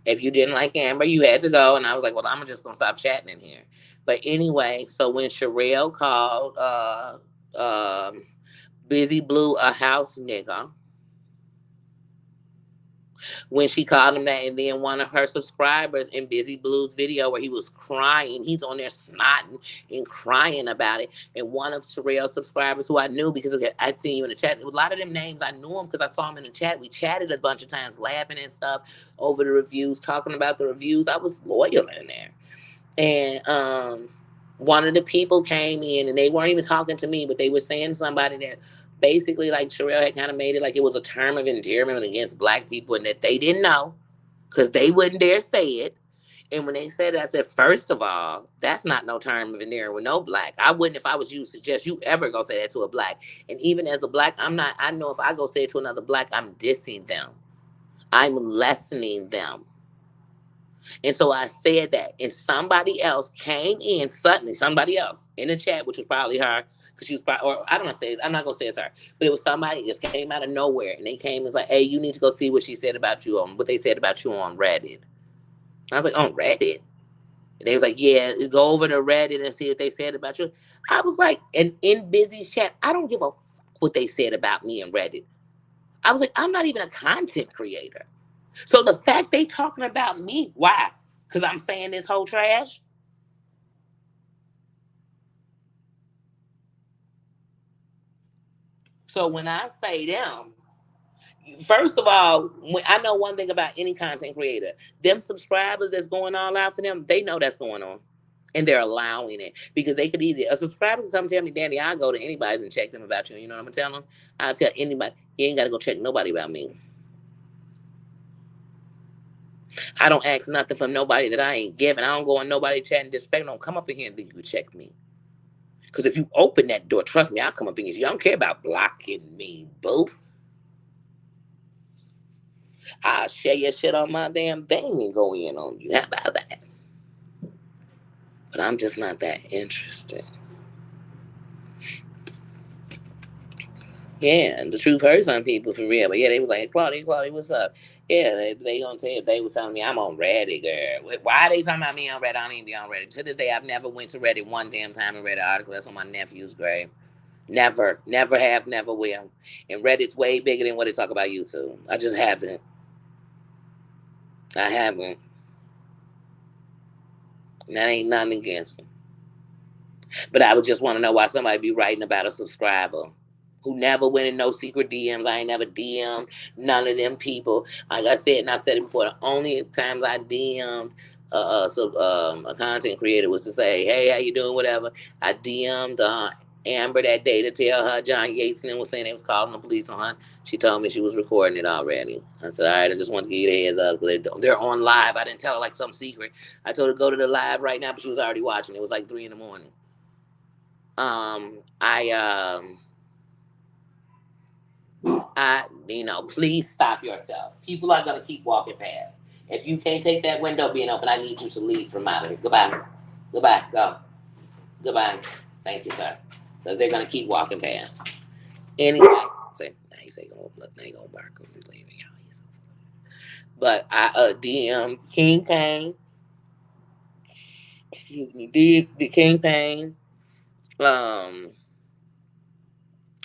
you had to go. And I was like, well, I'm just gonna stop chatting in here. But anyway, so when Sherelle called Busy Blue a house nigga, when she called him that, and then one of her subscribers in Busy Blue's video where he was crying, he's on there snotting and crying about it. And one of Sherelle's subscribers, who I knew because I'd seen you in the chat, a lot of them names I knew them because I saw them in the chat. We chatted a bunch of times, laughing and stuff over the reviews, talking about the reviews. I was loyal in there. And one of the people came in and they weren't even talking to me, but they were saying to somebody that basically like Sherelle had kind of made it like it was a term of endearment against black people and that they didn't know because they wouldn't dare say it. And when they said it, I said, first of all, that's not no term of endearment with no black. I wouldn't, if I was you, suggest you ever go say that to a black. And even as a black, I know if I go say it to another black, I'm dissing them. I'm lessening them. And so I said that, and somebody else came in suddenly, somebody else in the chat, which was probably her, because she was probably, or I don't want to say, I'm not gonna say it's her, but it was somebody that just came out of nowhere, and they came and was like, "Hey, you need to go see what she said about you on what they said about you on Reddit." I was like, "On Reddit?" And they was like, "Yeah, go over to Reddit and see what they said about you." I was like, and in Busy's chat, I don't give a fuck what they said about me in Reddit. I was like, I'm not even a content creator. So the fact they talking about me, why? Because I'm saying this whole trash? So when I say them, first of all, I know one thing about any content creator. Them subscribers that's going all out for them, they know that's going on. And they're allowing it. Because they could easily, a subscriber can come tell me, Danny, I'll go to anybody and check them about you. You know what I'm going to tell them? I'll tell anybody, you ain't got to go check nobody about me. I don't ask nothing from nobody that I ain't giving. I don't go on nobody chatting disrespect. Don't come up in here and think you can check me. Because if you open that door, trust me, I'll come up in here. You don't care about blocking me, boo. I'll share your shit on my damn thing and go in on you. How about that? But I'm just not that interested. Yeah, and the truth hurts some people for real. But yeah, they was like, Claudia, what's up? Yeah, they gonna tell you, they was telling me I'm on Reddit, girl. Why are they talking about me on Reddit? I don't even be on Reddit. To this day, I've never went to Reddit one damn time and read an article that's on my nephew's grave. Never, never have, never will. And Reddit's way bigger than what they talk about YouTube. I just haven't. I haven't. And that ain't nothing against them. But I would just want to know why somebody be writing about a subscriber who never went in no secret DMs. I ain't never DM'd none of them people. Like I said, and I've said it before, the only times I DM'd a content creator was to say, hey, how you doing, whatever. I DM'd Amber that day to tell her John Yates and them was saying they was calling the police on her. She told me she was recording it already. I said, all right, I just want to give you the heads up because they're on live. I didn't tell her like some secret. I told her to go to the live right now, but she was already watching. It was like 3 in the morning. Please stop yourself. People are gonna keep walking past. If you can't take that window being open, I need you to leave from out of here. Goodbye. Goodbye. Go. Goodbye. Thank you, sir. Because they're gonna keep walking past. Anyway, say, now he say, look, now he gonna bark. He's leaving y'all. But I DM King Kane. Excuse me, the King Kane.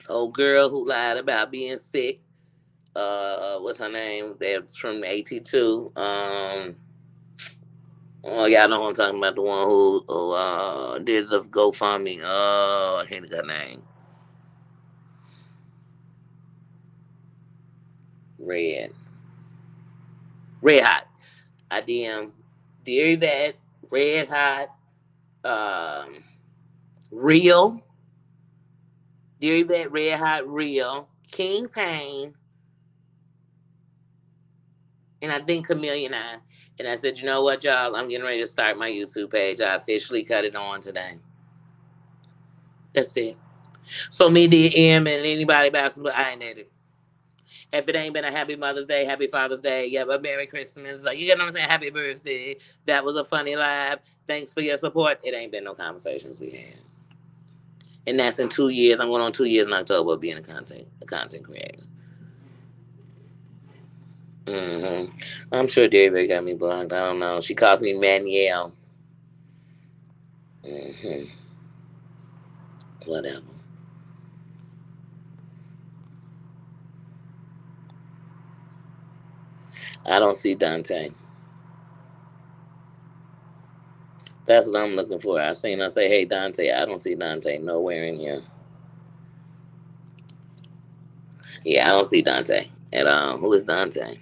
Old girl who lied about being sick. What's her name? That's from AT2. Oh, y'all know who I'm talking about. The one who did the GoFundMe. I can't think of her name. Red Hot. I DM Dear That, Red Hot, um, Real, Dear That, Red Hot, Real, King Pain, and I think Chameleon Eye. And I said, you know what, y'all? I'm getting ready to start my YouTube page. I officially cut it on today. That's it. So me, DM, and anybody basketball, I ain't at it. If it ain't been a happy Mother's Day, happy Father's Day, yeah, but Merry Christmas. Like, you get what I'm saying? Happy birthday. That was a funny live. Thanks for your support. It ain't been no conversations we had. And that's in 2 years. I'm going on 2 years in October of being a content creator. I'm sure David got me blocked. I don't know. She calls me Manielle. Whatever. I don't see Dante. That's what I'm looking for. I seen her say, hey, Dante. I don't see Dante nowhere in here. Yeah, I don't see Dante at all. Who is Dante?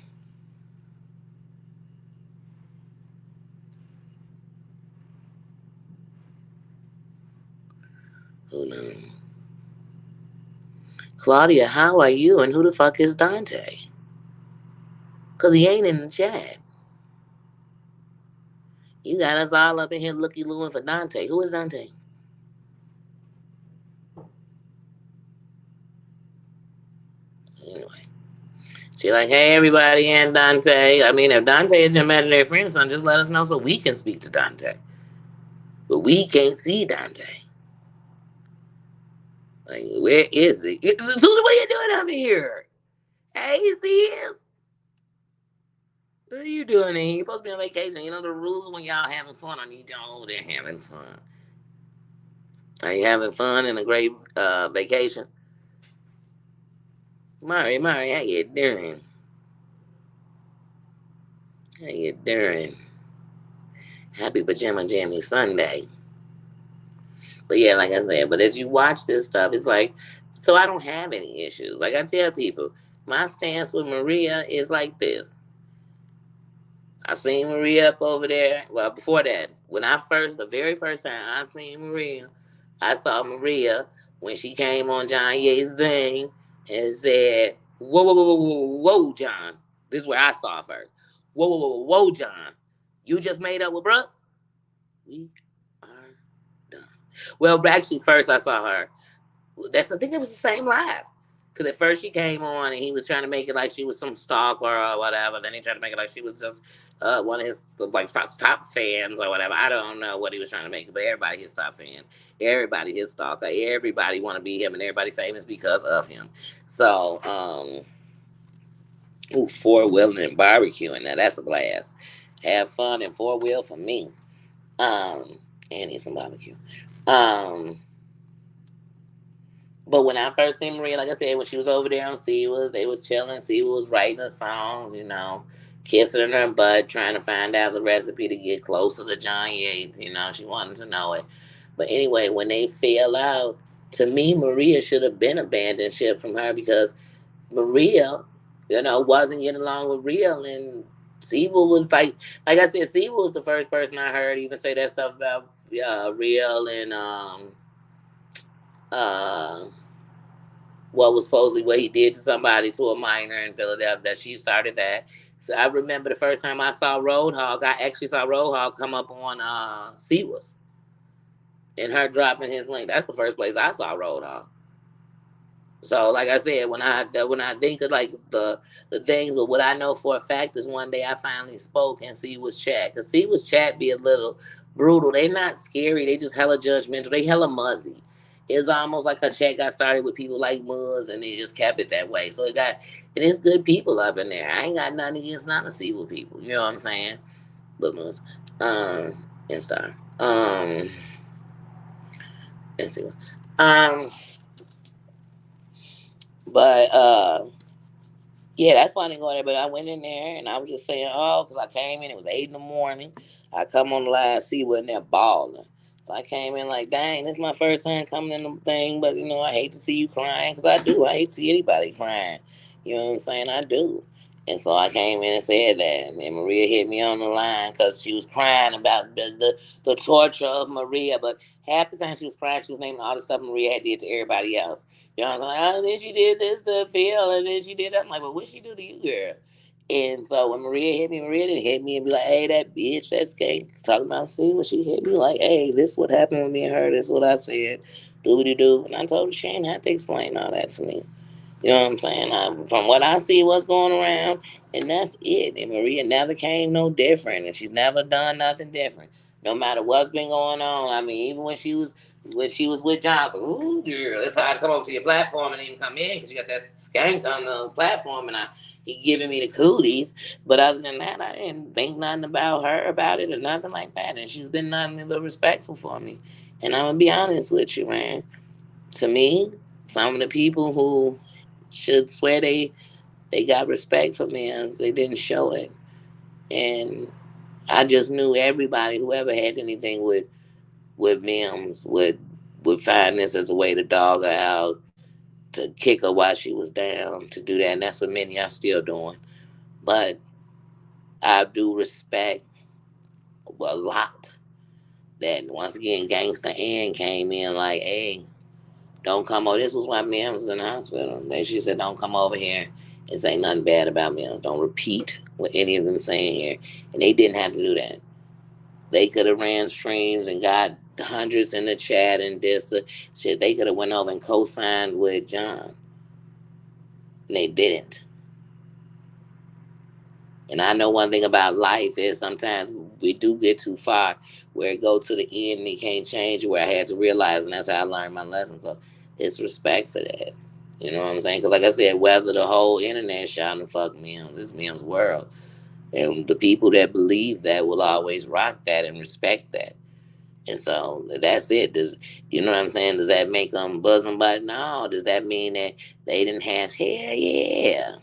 Who knows? Claudia, how are you? And who the fuck is Dante? Because he ain't in the chat. You got us all up in here looking for Dante. Who is Dante? Anyway. She like, hey, everybody, and Dante. I mean, if Dante is your imaginary friend, son, just let us know so we can speak to Dante. But we can't see Dante. Like, where is he? What are you doing up here? Hey, sis. What are you doing in here? You're supposed to be on vacation. You know the rules when y'all having fun. I need y'all over there having fun. Are you having fun and a great vacation? Mari, how you doing? How you doing? Happy Pajama Jammy Sunday. But yeah, like I said, but as you watch this stuff, it's like, so I don't have any issues. Like I tell people, my stance with Maria is like this. I seen Maria up over there. Well, before that, the very first time I seen Maria, I saw Maria when she came on John Yates' thing and said, whoa, whoa, whoa, whoa, whoa, John. This is where I saw her first. Whoa, whoa, whoa, whoa, John. You just made up with Brooke? We are done. Well, actually, first I saw her. I think it was the same live. Because at first she came on and he was trying to make it like she was some stalker or whatever. Then he tried to make it like she was just one of his like top fans or whatever. I don't know what he was trying to make it, but everybody his top fan, everybody his stalker, everybody want to be him, and everybody famous because of him. So, four-wheeling and barbecuing. Now that's a blast. Have fun in four-wheel for me. And eat some barbecue. But when I first seen Maria, like I said, when she was over there on Seawas, they was chilling. Seawa was writing the songs, kissing her butt, trying to find out the recipe to get closer to John Yates. She wanted to know it. But anyway, when they fell out, to me, Maria should have been abandoned ship from her because Maria, wasn't getting along with Real, and Seba was like I said, Seba was the first person I heard even say that stuff about Real and uh what was supposedly what he did to somebody, to a minor in Philadelphia, that she started that. So I remember the first time I saw Roadhog, I actually saw Roadhog come up on Seawas and her dropping his link. That's the first place I saw Roadhog. So, like I said, when I think of like the things, but what I know for a fact is one day I finally spoke and see was chat, cause see was chat be a little brutal. They not scary. They just hella judgmental. They hella muzzy. It's almost like a chat got started with people like Muzz, and they just kept it that way. So it is good people up in there. I ain't got nothing against not to see with people. You know what I'm saying? But Muzz, and Star, and see, um, but yeah, that's why I didn't go there. But I went in there and I was just saying, oh, because I came in, it was 8 in the morning. I come on the live, see what in there balling. So I came in like, dang, this is my first time coming in the thing, but I hate to see you crying because I do. I hate to see anybody crying. You know what I'm saying? I do. And so I came in and said that. And then Maria hit me on the line because she was crying about the torture of Maria. But half the time she was crying, she was naming all the stuff Maria had did to everybody else. I'm like, oh, then she did this to Phil, and then she did that. I'm like, well, what she do to you, girl? And so when Maria hit me, Maria didn't hit me and be like, hey, that bitch, that's gay. Talking about seeing when she hit me, like, hey, this is what happened with me and her. This is what I said. Doobity doo. And I told her she ain't have to explain all that to me. You know what I'm saying? From what I see, what's going around, and that's it. And Maria never came no different, and she's never done nothing different. No matter what's been going on. I mean, even when she was with Johnson, ooh girl, it's hard to come over to your platform and even come in because you got that skank on the platform, and he giving me the cooties. But other than that, I didn't think nothing about her about it or nothing like that, and she's been nothing but respectful for me. And I'm gonna be honest with you, man. To me, some of the people who should swear they got respect for men's. They didn't show it, and I just knew everybody whoever had anything with Mims would find this as a way to dog her out, to kick her while she was down, to do that, and that's what many are still doing. But I do respect a lot that once again Gangsta Ann came in like, hey, don't come over. This was why Mims was in the hospital. And she said, don't come over here and say nothing bad about Mims. Don't repeat what any of them saying here. And they didn't have to do that. They could have ran streams and got hundreds in the chat and this shit. They could have went over and co-signed with John. And they didn't. And I know one thing about life is sometimes we do get too far where it go to the end and you can't change it, where I had to realize, and that's how I learned my lesson. So it's respect for that. You know what I'm saying? Because like I said, whether the whole internet shouting fuck Mims, it's Mims' world. And the people that believe that will always rock that and respect that. And so that's it. You know what I'm saying? Does that make them buzzing? But no. Does that mean that they didn't have hell? Yeah.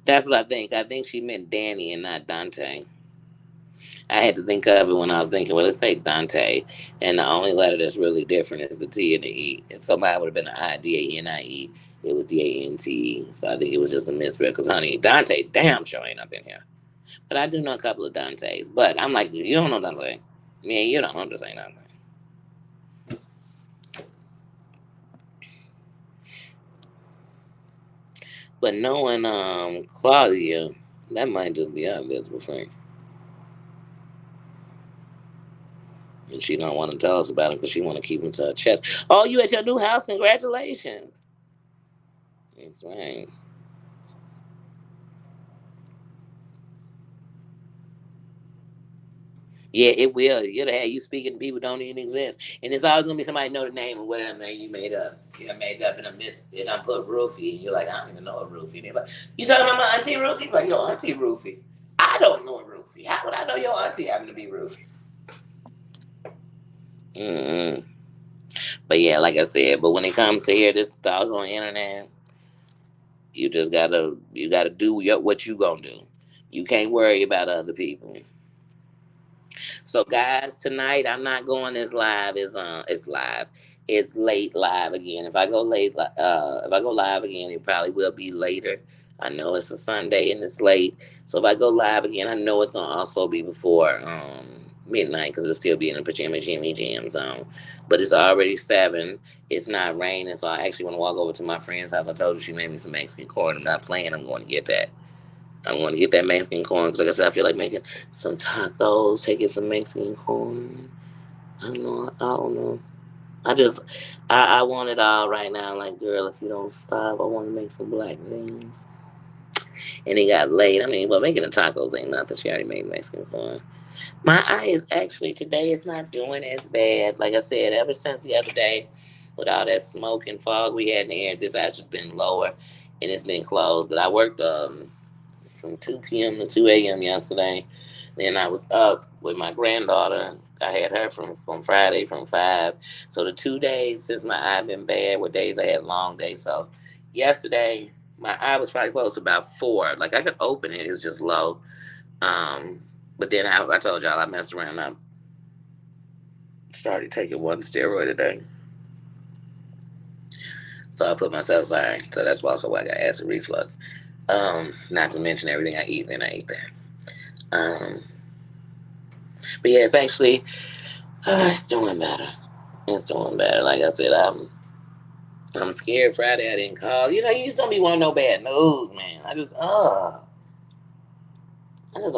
That's what I think. I think she meant Danny and not Dante. I had to think of it when I was thinking, well, let's say Dante, and the only letter that's really different is the T and the E. If somebody would have been an I, D-A-N-I-E, it was D-A-N-T-E. So I think it was just a misspell, because, honey, Dante damn sure ain't up in here. But I do know a couple of Dantes. But I'm like, you don't know Dante. Man, you don't know, I'm just saying nothing. But knowing Claudia, that might just be her invisible friend. And she don't want to tell us about it because she want to keep him to her chest. Oh, you at your new house? Congratulations. That's right. Yeah, it will. It'll have you speaking to people who don't even exist. And it's always gonna be somebody know the name of whatever name you made up. You done made up and I put Roofie. And you're like, I don't even know a Roofie. They're like, you talking about my auntie Roofie? Like, yo, auntie Roofie. I don't know Roofy. How would I know your auntie happened to be Roofy? Mm-hmm. But yeah, like I said, but when it comes to here, this doggone internet, you gotta do what you gonna do. You can't worry about other people. So guys, tonight I'm not going as live as it's live. It's late live again. If I go live again, it probably will be later. I know it's a Sunday and it's late. So if I go live again, I know it's gonna also be before midnight because it'll still be in the pajama jimmy jam zone. But it's already 7. It's not raining, so I actually want to walk over to my friend's house. I told her she made me some Mexican corn. I'm not playing. I'm going to get that. I want to get that Mexican corn because, like I said, I feel like making some tacos, taking some Mexican corn. I don't know. I don't know. I want it all right now. Like, girl, if you don't stop, I want to make some black beans. And it got late. I mean, well, making the tacos ain't nothing. She already made Mexican corn. My eye is actually, today, it's not doing as bad. Like I said, ever since the other day, with all that smoke and fog we had in the air, this eye's just been lower and it's been closed. But I worked from 2 p.m. to 2 a.m. yesterday. Then I was up with my granddaughter. I had her from Friday from 5. So the 2 days since my eye been bad were days I had long days. So yesterday, my eye was probably close to about 4. Like I could open it, it was just low. Um, but then I told y'all I messed around. I started taking one steroid a day. So I put myself sorry. So that's also why I got acid reflux. Not to mention everything I eat, then I ate that. Um, but yeah, it's actually it's doing better. It's doing better. Like I said, I'm scared. Friday I didn't call. You just don't be wanting no bad news, man. I just don't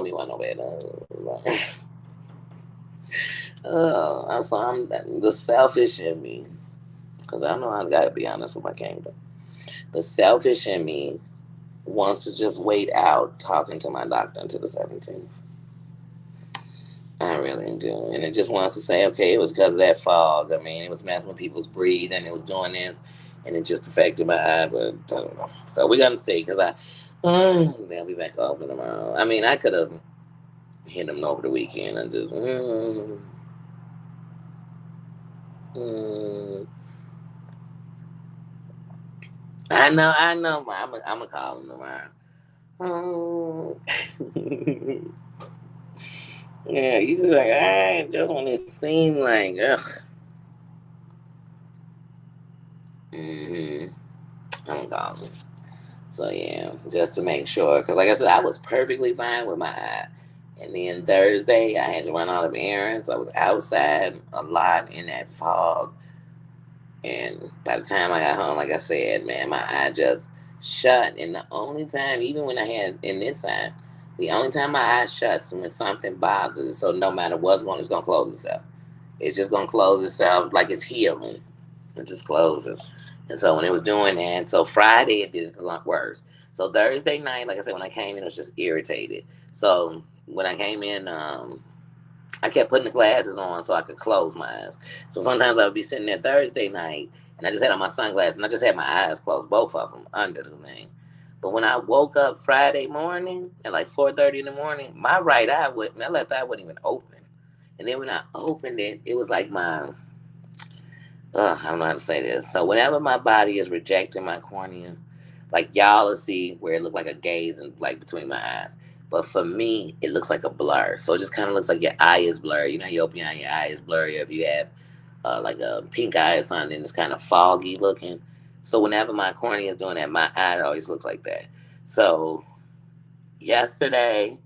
be wanting no bad news. I'm the selfish in me, because I know I gotta be honest with my kingdom. The selfish in me wants to just wait out talking to my doctor until the 17th. I really do. And it just wants to say, okay, it was because of that fog. I mean, it was messing with people's breathing, it was doing this, and it just affected my eye, but I don't know. So we're going to see, because they'll be back open tomorrow. I mean, I could have hit them over the weekend and just, mm. I know. I'm going to call them tomorrow. Yeah, you just like, just when it seemed like, ugh. Mm-hmm. I'm calling. So yeah, just to make sure, because like I said, I was perfectly fine with my eye. And then Thursday, I had to run out of errands. I was outside a lot in that fog, and by the time I got home, like I said, man, my eye just shut. And the only time, even when I had in this eye, the only time my eye shuts is when something bothers it. So no matter what's going, it's gonna close itself. It's just gonna close itself like it's healing. It just closes. And so when it was doing that, so Friday it did it a lot worse. So Thursday night, like I said, when I came in, it was just irritated. So when I came in, I kept putting the glasses on so I could close my eyes. So sometimes I would be sitting there Thursday night, and I just had on my sunglasses, and I just had my eyes closed, both of them under the thing. But when I woke up Friday morning at like 4:30 in the morning, my right eye would my left eye wouldn't even open. And then when I opened it, it was like I don't know how to say this. So whenever my body is rejecting my cornea, like y'all will see where it looked like a gaze and like between my eyes. But for me, it looks like a blur. So it just kind of looks like your eye is blurry. You know, you open your eye, your eye is blurry. If you have like a pink eye or something, it's kind of foggy looking. So whenever my cornea is doing that, my eye always looks like that. So yesterday,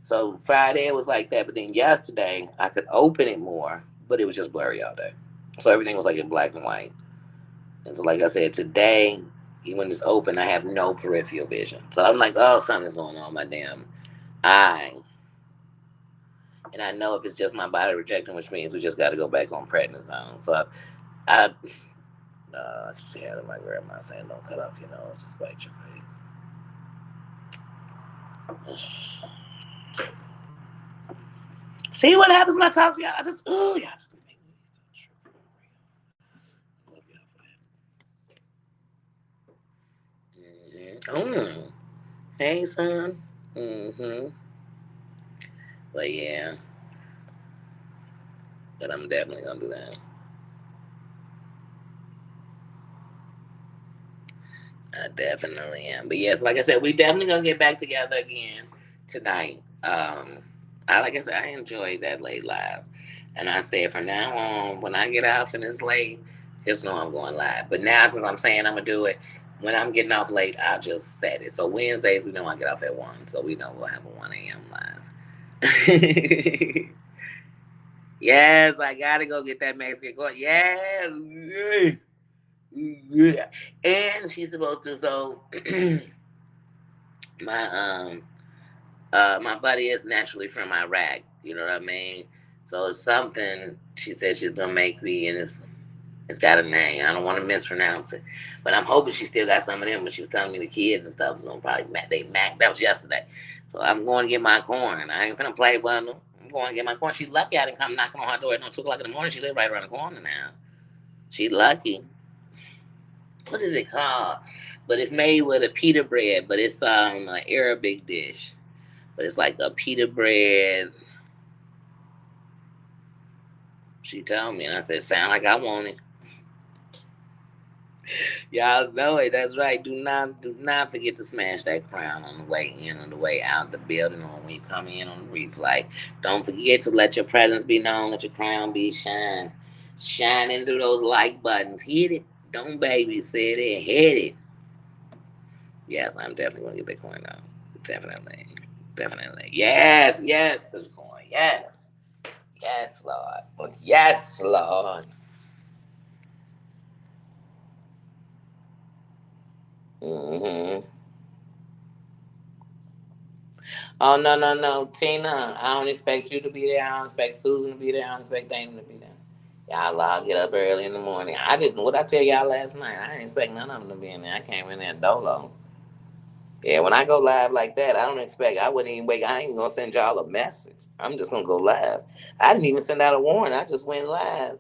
so Friday it was like that, but then yesterday I could open it more, but it was just blurry all day. So everything was like in black and white. And so, like I said, today, even when it's open, I have no peripheral vision. So I'm like, oh, something's going on with my damn eye. And I know if it's just my body rejecting, which means we just got to go back on prednisone. So I just heard my grandma saying, don't cut off your nose, just wipe your face. See what happens when I talk to y'all? Y'all just make me so true. Love y'all for that. Mm-hmm. Oh, hey, son. Mm-hmm. But yeah, but I'm definitely gonna do that. I definitely am. But yes, like I said, we definitely gonna get back together again tonight. I like I said, I enjoyed that late live, and I said from now on, when I get off and it's late, just know I'm going live. But now since I'm saying I'm gonna do it, when I'm getting off late, I'll just set it. So Wednesdays we know I get off at 1, so we know we'll have a 1 a.m. live. Yes, I gotta go get that Mexican corn. Yes. Yeah. And she's supposed to so my my buddy is naturally from Iraq, you know what I mean? So it's something she said she's gonna make me and it's got a name. I don't want to mispronounce it. But I'm hoping she still got some of them when she was telling me the kids and stuff was gonna probably they mac that was yesterday. So I'm going to get my corn. I ain't finna play bundle. I'm going to get my corn. She lucky I didn't come knocking on her door at 2 o'clock in the morning. She live right around the corner now. She lucky. What is it called? But it's made with a pita bread, but it's an Arabic dish. But it's like a pita bread. She told me, and I said, "Sound like I want it." Y'all know it. That's right. Do not forget to smash that crown on the way in, on the way out the building, or when you come in on the replay. Don't forget to let your presence be known. Let your crown be shine, shining through those like buttons. Hit it. Don't babysit it. Hit it. Yes, I'm definitely gonna get that coin out. Definitely. Definitely. Yes, yes, the coin. Yes. Yes, Lord. Yes, Lord. Hmm. Oh no, no, no, Tina. I don't expect you to be there. I don't expect Susan to be there. I don't expect Damon to be there. Y'all all get up early in the morning. I didn't. What I tell y'all last night? I didn't expect none of them to be in there. I came in there dolo. Yeah, when I go live like that, I don't expect. I wouldn't even wait. I ain't even gonna send y'all a message. I'm just gonna go live. I didn't even send out a warning. I just went live.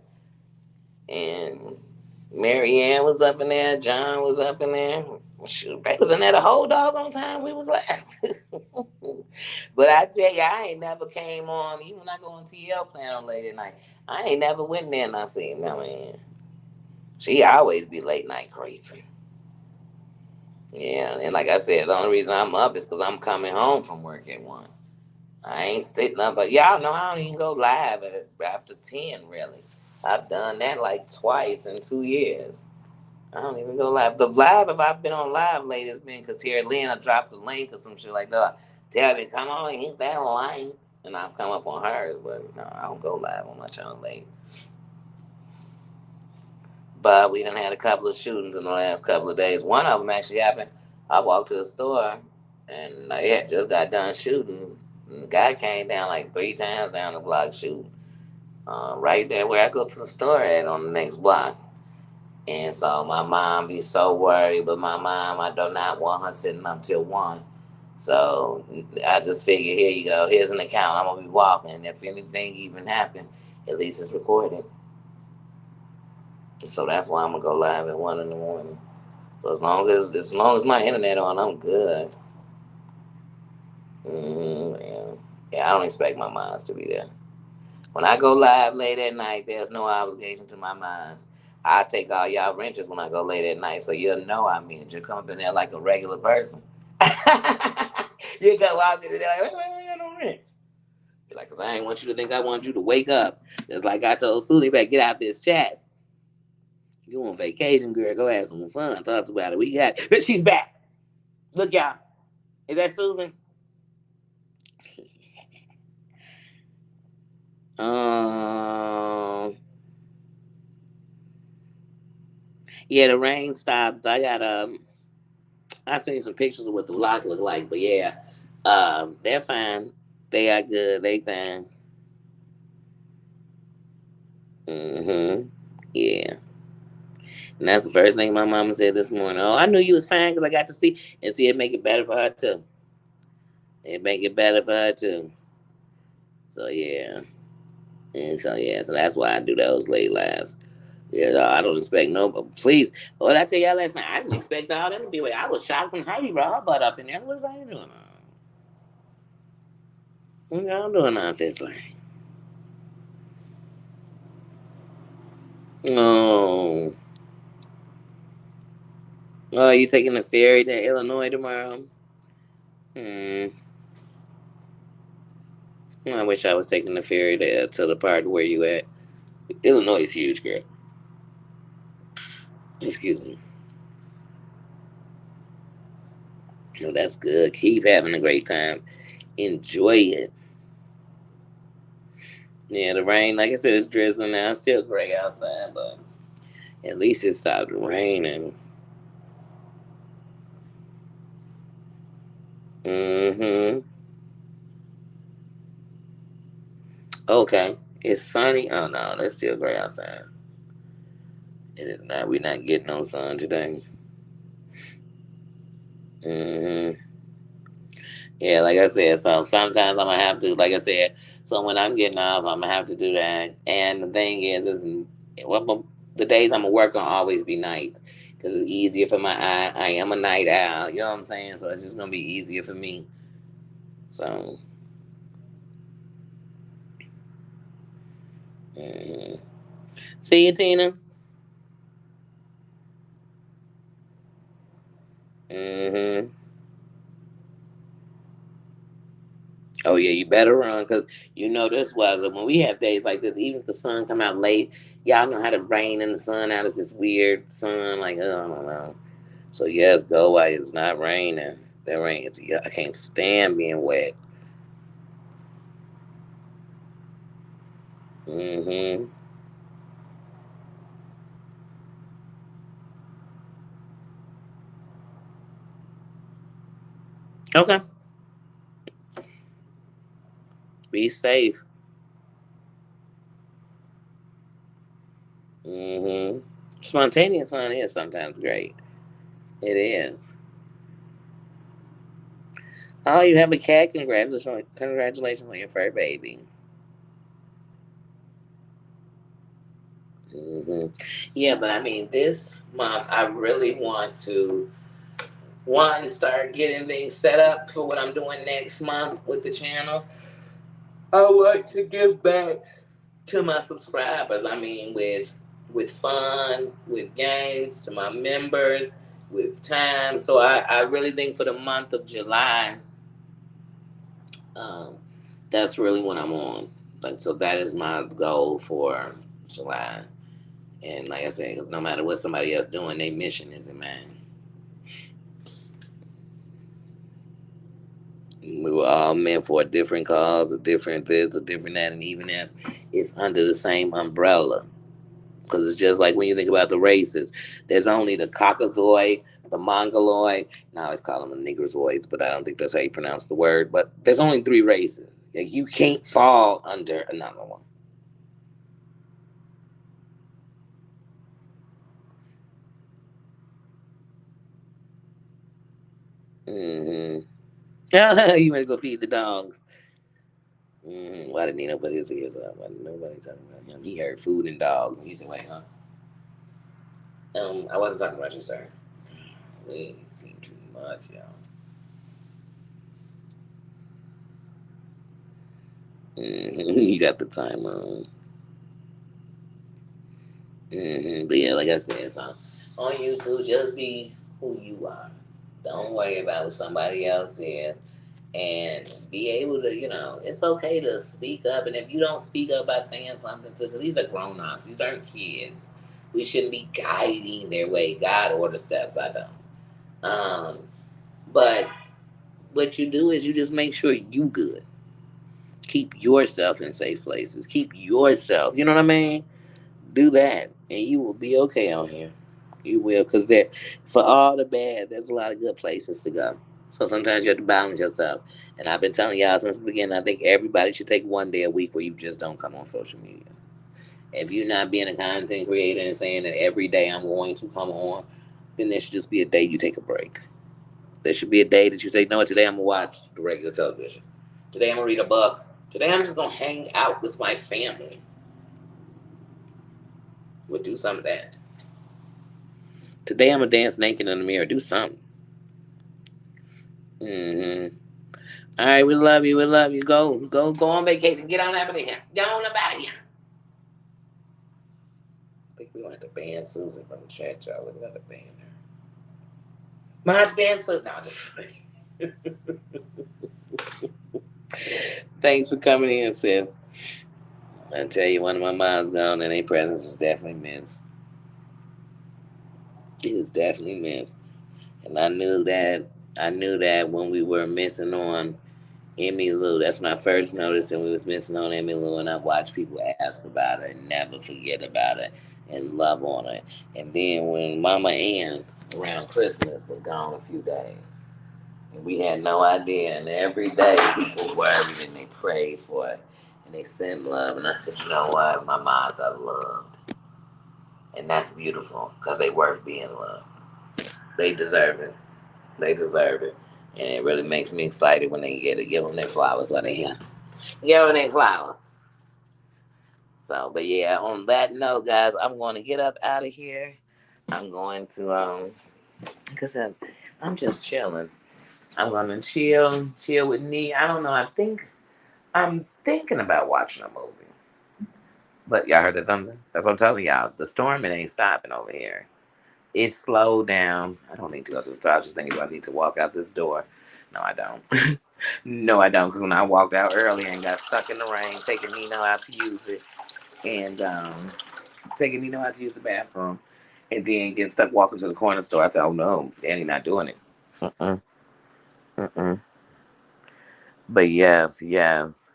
And Mary Ann was up in there, John was up in there. Shoot, they was in there the whole doggone time we was last. But I tell you, I ain't never came on, even when I go on TL playing on late at night, I ain't never went there and I seen no man. She always be late night creeping. Yeah, and like I said, the only reason I'm up is because I'm coming home from work at 1. I ain't sitting up, but y'all know I don't even go live after 10, really. I've done that like twice in 2 years. I don't even go live. The live, if I've been on live late, it's been because Terry Lynn, I dropped the link or some shit like that. Tell me, come on and hit that line. And I've come up on hers, but no, I don't go live on my channel late. But we done had a couple of shootings in the last couple of days. One of them actually happened. I walked to the store and they had just got done shooting. And the guy came down like 3 times down the block shooting. Right there where I go to the store at on the next block. And so my mom be so worried, but my mom, I do not want her sitting up till 1. So I just figured, here you go. Here's an account. I'm gonna be walking. And if anything even happen, at least it's recorded. So that's why I'm gonna go live at 1 in the morning. So as long as my internet on, I'm good. Yeah. Yeah, I don't expect my moms to be there. When I go live late at night, there's no obligation to my moms. I take all y'all renters when I go late at night, so you'll know I mean it. You'll come up in there like a regular person. You go walk in there like, wait, I don't rent. Be like, cause I ain't want you to think I want you to wake up. Just like I told Susie, better get out this chat. You on vacation, girl? Go have some fun. Talk about it. We got, but she's back. Look, y'all. Is that Susan? Um, yeah, the rain stopped. I seen some pictures of what the block look like, but yeah, they're fine. They are good. They fine. Yeah, and that's the first thing my mama said this morning. Oh, I knew you was fine because I got to see and see it make it better for her too. It make it better for her too. So yeah, and so yeah, so that's why I do those late lives. Yeah, no, I don't expect no, but please. What I tell y'all last night, I didn't expect all them to be away. I was shocked when Heidi brought her butt up in there. What's Heidi doing? What y'all doing out this lane? Oh. Oh, you taking the ferry to Illinois tomorrow? Hmm. I wish I was taking the ferry there to the part where you at. Illinois is huge, girl. Excuse me. No, that's good. Keep having a great time. Enjoy it. Yeah, the rain, like I said, it's drizzling now. It's still gray outside, but at least it stopped raining. Mm-hmm. Okay. It's sunny. Oh no, it's still gray outside. It is not. We're not getting no sun today. Mm-hmm. Yeah, like I said, so sometimes I'm gonna have to, like I said, so when I'm getting off, I'm gonna have to do that. And the thing is well, the days I'm gonna work on always be nights because it's easier for my eye. I am a night owl, you know what I'm saying? So it's just gonna be easier for me. So, hmm see you, Tina. Hmm Oh yeah, you better run because you know this weather. When we have days like this, even if the sun come out late, y'all know how to rain in the sun out. It's this weird sun, like oh, I don't know. So yes, go while it's not raining. That rain, yeah, I can't stand being wet. Hmm Okay, be safe. hmm Spontaneous fun is sometimes great. It is. Oh, you have a cat. Congratulations! Congratulations on your fur baby. hmm Yeah, but I mean, this month I really want to one start getting things set up for what I'm doing next month with the channel. I want to give back to my subscribers. I mean, with fun, with games, to my members, with time. So I really think for the month of July, um, that's really what I'm on. Like, so that is my goal for July. And like I said, 'cause no matter what somebody else doing, their mission isn't mine. We were all meant for a different cause, a different this, a different that, and even if it's under the same umbrella. Because it's just like when you think about the races, there's only the Caucasoid, the Mongoloid. Now I always call them the Negrozoids, but I don't think that's how you pronounce the word. But there's only three races. Like, you can't fall under another one. Mm-hmm. You want to go feed the dogs. Why didn't he know put his ears up? Why didn't nobody talking about him? He heard food and dogs. He said, wait, huh? I wasn't talking about you, sir. We seem too much, y'all. You got the timer on. But yeah, like I said, so on YouTube, just be who you are. Don't worry about what somebody else is. And be able to, it's okay to speak up. And if you don't speak up by saying something to, because these are grown ups, these aren't kids. We shouldn't be guiding their way. God order steps, I don't. But what you do is you just make sure you good. Keep yourself in safe places. Keep yourself. You know what I mean? Do that, and you will be okay on here. You will, because there, for all the bad, there's a lot of good places to go. So sometimes you have to balance yourself. And I've been telling y'all since the beginning, I think everybody should take one day a week where you just don't come on social media. If you're not being a content creator and saying that every day I'm going to come on, then there should just be a day you take a break. There should be a day that you say, no, today I'm going to watch the regular television. Today I'm going to read a book. Today I'm just going to hang out with my family. We'll do some of that. Today I'm gonna dance naked in the mirror. Do something. hmm All right, we love you. We love you. Go on vacation. Get on out of here. Go on up out of here. I think we're going to have to ban Susan from the chat, y'all. Look at the ban her. Mine's ban Susan. No, just thanks for coming in, sis. I tell you, one of my moms gone, and their presence is definitely missed. It is definitely missed. And I knew that. I knew that when we were missing on Emmy Lou. That's my first notice, and we was missing on Emmy Lou, and I watched people ask about her and never forget about her and love on her. And then when Mama Ann around Christmas was gone a few days, and we had no idea, and every day people worried and they prayed for it and they sent love, and I said, you know what, my moms are loved, and that's beautiful because they worth being loved. They deserve it. They deserve it. And it really makes me excited when they get to give them their flowers while they're here. Give them their flowers. So, but yeah, on that note, guys, I'm going to get up out of here. I'm going to, because I'm just chilling. I'm going to chill with Nee. I don't know. I'm thinking about watching a movie. But y'all heard the thunder? That's what I'm telling y'all. The storm, it ain't stopping over here. It slowed down. I don't need to go to the store. I was just thinking, do I need to walk out this door? No, I don't. No, I don't. Because when I walked out earlier and got stuck in the rain, taking Nino out to use it, and taking Nino out to use the bathroom, and then get stuck walking to the corner store, I said, oh no, Danny not doing it. Mm-mm. Mm-mm. But yes. Yes.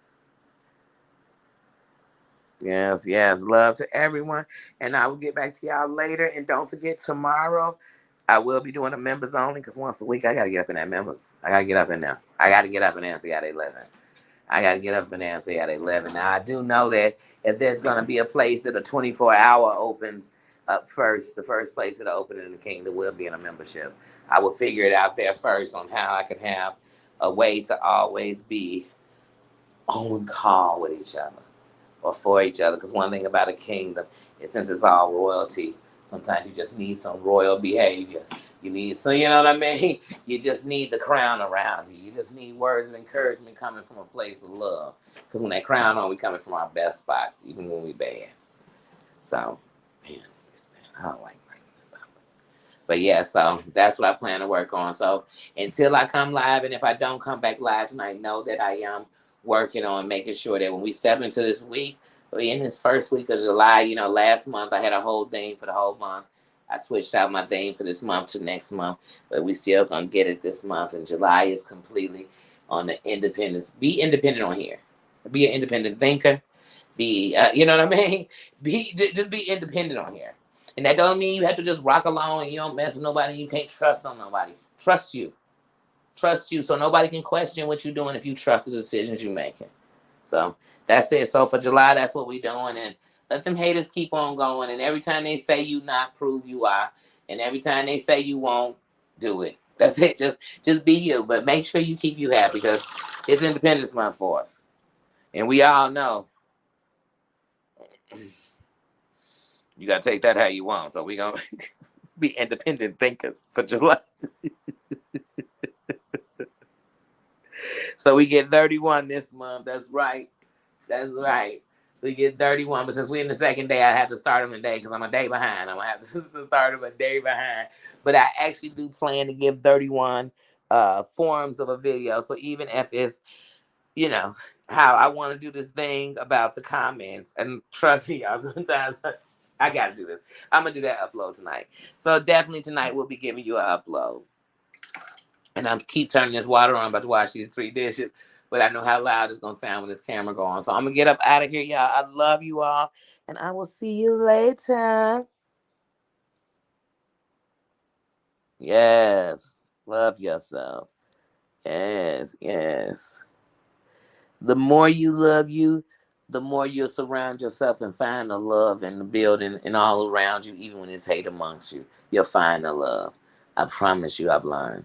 Love to everyone. And I will get back to y'all later. And don't forget, tomorrow I will be doing a members only because once a week I got to get up in that members. I got to get up in there. I got to get up and answer at 11. I got to get up and answer at 11. Now, I do know that if there's going to be a place that a 24-hour opens up first, the first place that'll open in the kingdom will be in a membership. I will figure it out there first on how I can have a way to always be on call with each other or for each other. Because one thing about a kingdom is since it's all royalty, sometimes you just need some royal behavior. You need some, you know what I mean? You just need the crown around you. You just need words of encouragement coming from a place of love. Because when that crown on, we coming from our best spots, even when we bad. So, man, I don't like writing about it. But yeah, so that's what I plan to work on. So until I come live, and if I don't come back live tonight, know that I am working on making sure that when we step into this week, in this first week of July, last month I had a whole thing for the whole month. I switched out my thing for this month to next month, but we still gonna get it this month. And July is completely on the independence. Be independent on here. Be an independent thinker. Be, you know what I mean? Just be independent on here. And that don't mean you have to just rock along and you don't mess with nobody. You can't trust on nobody. Trust you. Trust you so nobody can question what you're doing if you trust the decisions you're making. So that's it. So for July, that's what we're doing. And let them haters keep on going. And every time they say you not, prove you are. And every time they say you won't, do it. That's it. Just be you. But make sure you keep you happy because it's Independence Month for us. And we all know you got to take that how you want. So we're going to be independent thinkers for July. So we get 31 this month. That's right. That's right. We get 31. But since we're in the second day, I have to start them today because I'm a day behind. I'm going to have to start them a day behind. But I actually do plan to give 31 forms of a video. So even if it's, how I want to do this thing about the comments. And trust me, y'all, sometimes I got to do this. I'm going to do that upload tonight. So definitely tonight we'll be giving you an upload. And I'm keep turning this water on. I'm about to wash these 3 dishes. But I know how loud it's going to sound when this camera goes on. So I'm going to get up out of here, y'all. I love you all. And I will see you later. Yes. Love yourself. Yes. The more you love you, the more you'll surround yourself and find the love in the building and all around you, even when it's hate amongst you. You'll find the love. I promise you, I've learned.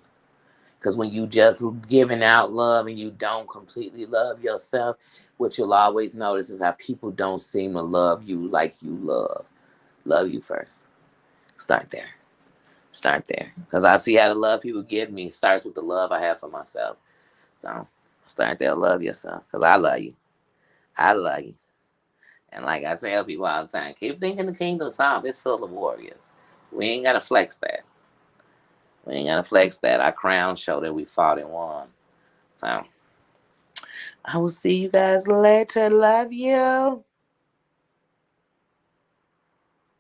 Because when you just giving out love and you don't completely love yourself, what you'll always notice is how people don't seem to love you like you love. Love you first. Start there. Because I see how the love people give me starts with the love I have for myself. So Start there, love yourself. Because I love you. I love you. And like I tell people all the time, keep thinking the Kingdom South is full of warriors. We ain't got to flex that. We ain't got to flex that. Our crown show that we fought and won. So I will see you guys later. Love you.